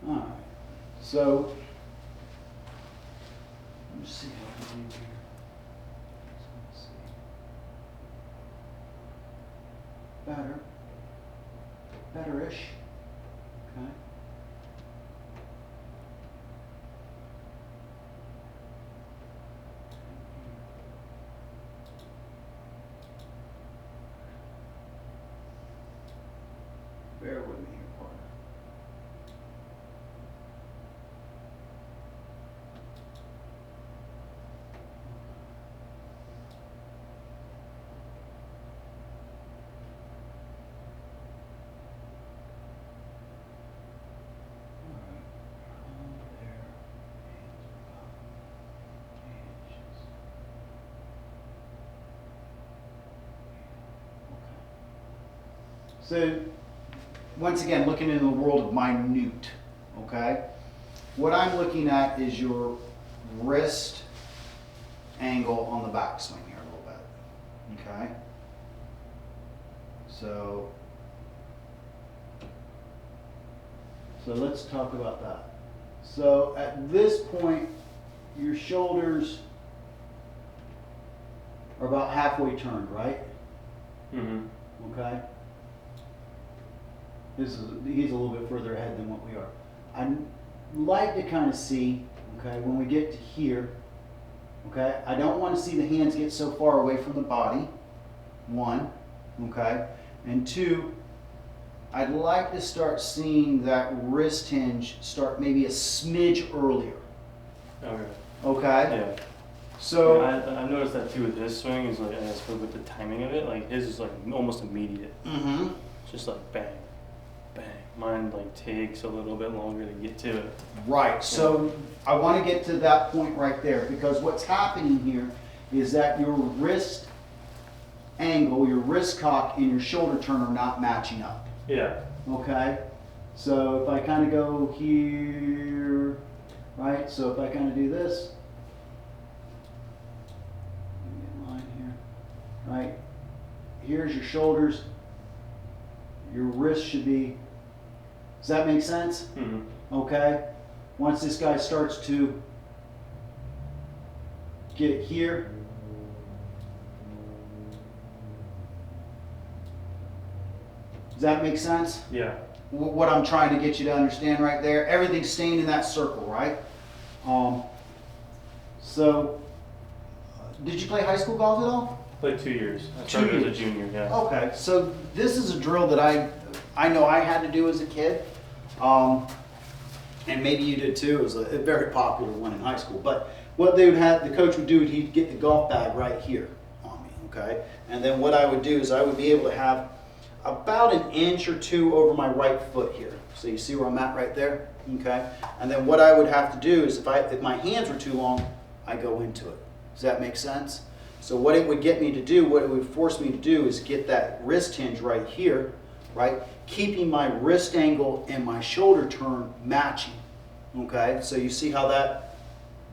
All right. So, let's better. Better-ish. Okay. Bear with me here, partner. So, once again, looking in the world of minute, okay? What I'm looking at is your wrist angle on the backswing here a little bit, okay? So let's talk about that. So at this point, your shoulders are about halfway turned, right? Mm-hmm. Okay? He's a little bit further ahead than what we are. I'd like to kind of see, okay, when we get to here, okay, I don't want to see the hands get so far away from the body, one, okay, and two, I'd like to start seeing that wrist hinge start maybe a smidge earlier, Okay. okay? Yeah. So, I noticed that too with his swing is like, I guess with the timing of it, like his is like almost immediate. mm-hmm. It's just like bang, bang. Mine like takes a little bit longer to get to it. Right, so I want to get to that point right there because what's happening here is that your wrist angle, your wrist cock, and your shoulder turn are not matching up. Yeah. Okay? So if I kind of go here, right? So if I kind of do this, let me get a line here, right? Here's your shoulders. Your wrist should be, does that make sense? Mm-hmm. Okay? Once this guy starts to get here, does that make sense? Yeah. What I'm trying to get you to understand right there, everything's staying in that circle, right? Did you play high school golf at all? Played 2 years. I 2 started as a years. junior, yeah. Okay, so this is a drill that I know I had to do as a kid, and maybe you did too. It was a very popular one in high school. But what they would have, the coach would do, he'd get the golf bag right here on me, okay? And then what I would do is I would be able to have about an inch or two over my right foot here. So you see where I'm at right there, okay? And then what I would have to do is if my hands were too long, I go into it. Does that make sense? So what it would get me to do, what it would force me to do is get that wrist hinge right here, right? Keeping my wrist angle and my shoulder turn matching, okay? So you see how that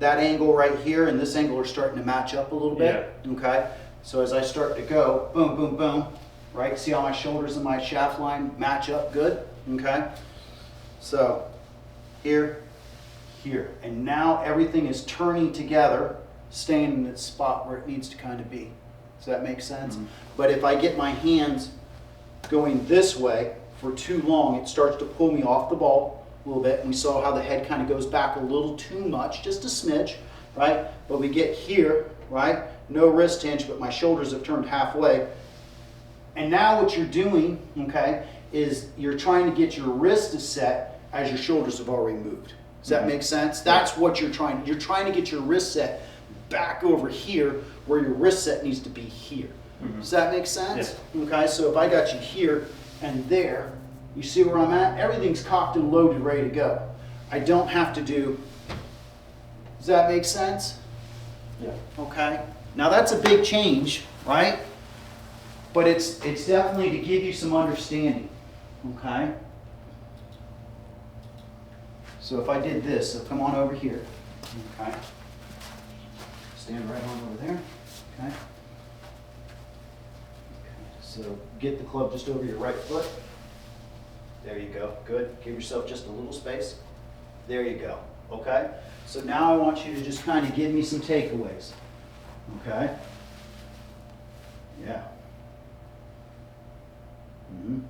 angle right here and this angle are starting to match up a little bit, okay? So as I start to go, boom, boom, boom, right? See how my shoulders and my shaft line match up good, okay? So here, here, and now everything is turning together, staying in its spot where it needs to kind of be. Does that make sense? Mm-hmm. But if I get my hands going this way for too long, it starts to pull me off the ball a little bit. And we saw how the head kind of goes back a little too much, just a smidge, right? But we get here, right? No wrist hinge, but my shoulders have turned halfway. And now what you're doing, okay, is you're trying to get your wrist to set as your shoulders have already moved. Does that make sense? That's what you're trying. You're trying to get your wrist set back over here where your wrist set needs to be here. Mm-hmm. Does that make sense? Yeah. Okay, so if I got you here and there, you see where I'm at? Everything's cocked and loaded, ready to go. I don't have to do, does that make sense? Yeah. Okay, now that's a big change, right? But it's definitely to give you some understanding, okay? So if I did this, so come on over here, okay? Stand right on over there, okay? So get the club just over your right foot. There you go, good. Give yourself just a little space. There you go, okay? So now I want you to just kind of give me some takeaways, okay? Yeah. Mm-hmm.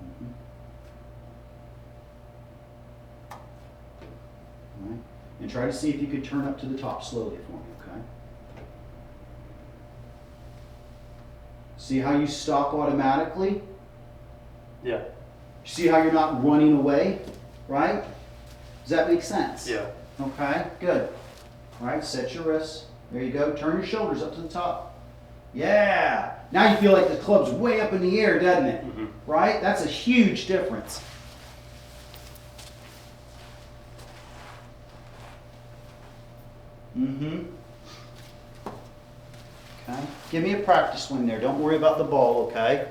Mm-hmm. All right. And try to see if you could turn up to the top slowly for me, okay? See how you stop automatically? Yeah. See how you're not running away, right? Does that make sense? Yeah. Okay, good. All right, set your wrists. There you go. Turn your shoulders up to the top. Yeah. Now you feel like the club's way up in the air, doesn't it? Mm-hmm. Right? That's a huge difference. Mm-hmm. Okay. Give me a practice swing there. Don't worry about the ball, okay?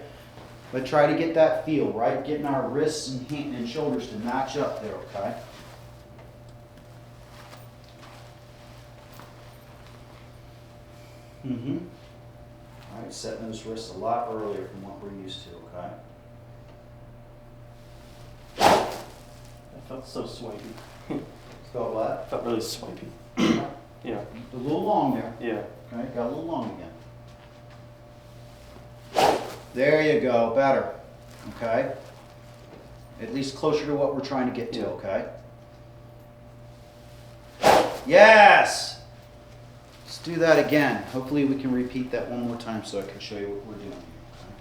But try to get that feel, right? Getting our wrists and hand and shoulders to match up there, okay? Mm-hmm. All right, setting those wrists a lot earlier than what we're used to, okay? I felt so swipey. Felt what? Felt really swipey. Yeah. A little long there. Yeah. Okay, got a little long again. There you go, better. Okay? At least closer to what we're trying to get to, Yeah. okay? Yes! Let's do that again. Hopefully we can repeat that one more time so I can show you what we're doing here, okay?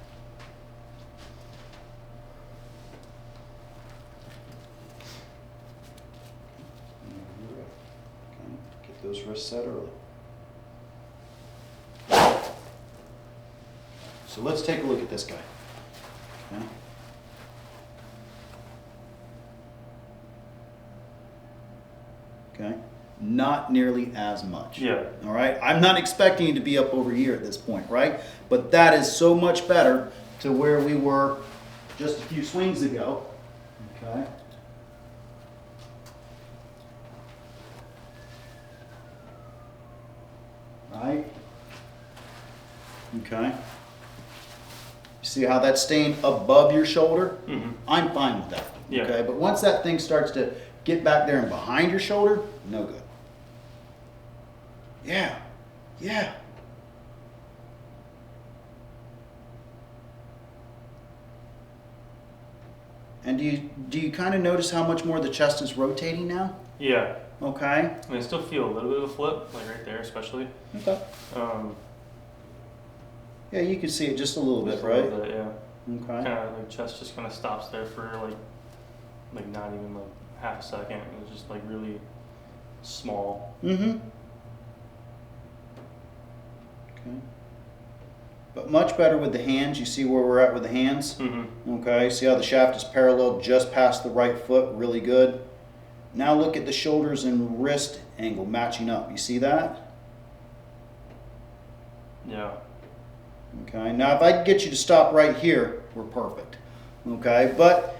Okay, get those wrists set early. So let's take a look at this guy. Okay. Okay. Not nearly as much. Yeah. All right. I'm not expecting you to be up over here at this point, right? But that is so much better to where we were just a few swings ago. Okay. Right. Okay. See how that's staying above your shoulder? Mm-hmm. I'm fine with that. Yeah. Okay, but once that thing starts to get back there and behind your shoulder, no good. Yeah. Yeah. And do you kind of notice how much more the chest is rotating now? Yeah. Okay. I mean, I still feel a little bit of a flip, like right there, especially. Okay. Yeah, you can see it just a little bit, Just a right? little bit, yeah. Okay. Kind of like chest just kind of stops there for like not even like half a second. It was just like really small. Mm-hmm. Okay. But much better with the hands. You see where we're at with the hands? Mm-hmm. Okay, see how the shaft is parallel just past the right foot? Really good. Now look at the shoulders and wrist angle matching up. You see that? Yeah. Okay, now if I can get you to stop right here, we're perfect. Okay, but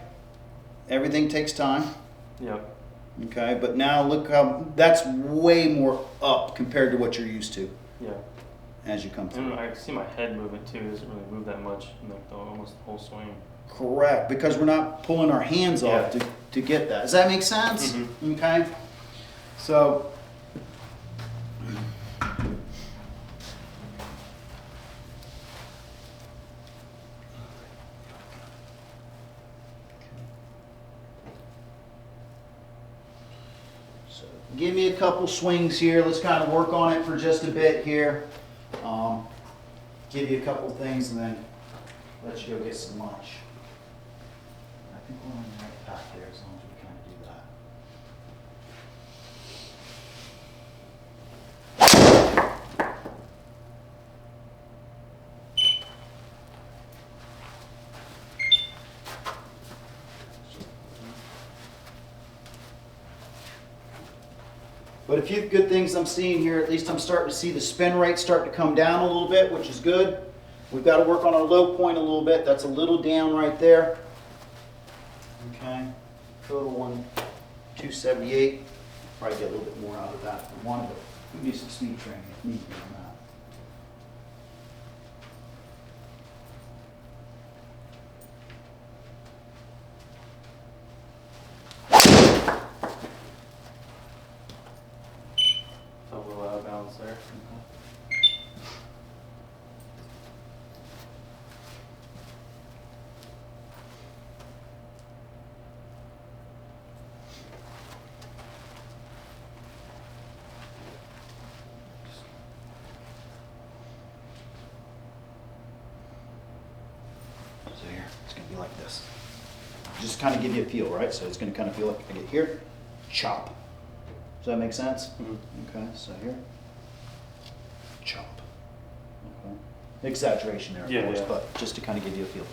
everything takes time. Yep. Okay, but now look how that's way more up compared to what you're used to Yeah. as you come And through. I see my head moving too. It doesn't really move that much in like almost the whole swing. Correct, because we're not pulling our hands off Yeah. to get that. Does that make sense? Mhm. Okay, so. So give me a couple swings here. Let's kind of work on it for just a bit here. Give you a couple things and then let you go get some lunch. I think we're on the right path there as long as we kind of do that. But a few good things I'm seeing here, at least I'm starting to see the spin rate start to come down a little bit, which is good. We've got to work on our low point a little bit. That's a little down right there. Okay, total 278. Probably get a little bit more out of that if we wanted, but we can do some speed training if need be on that. Felt a little out of bounds there. It's gonna be like this. Just kind of give you a feel, right? So it's gonna kind of feel like I get here, chop. Does that make sense? Mhm. Okay, so here, chop. Okay. Exaggeration there, of Yeah, course, yeah. but just to kind of give you a feel.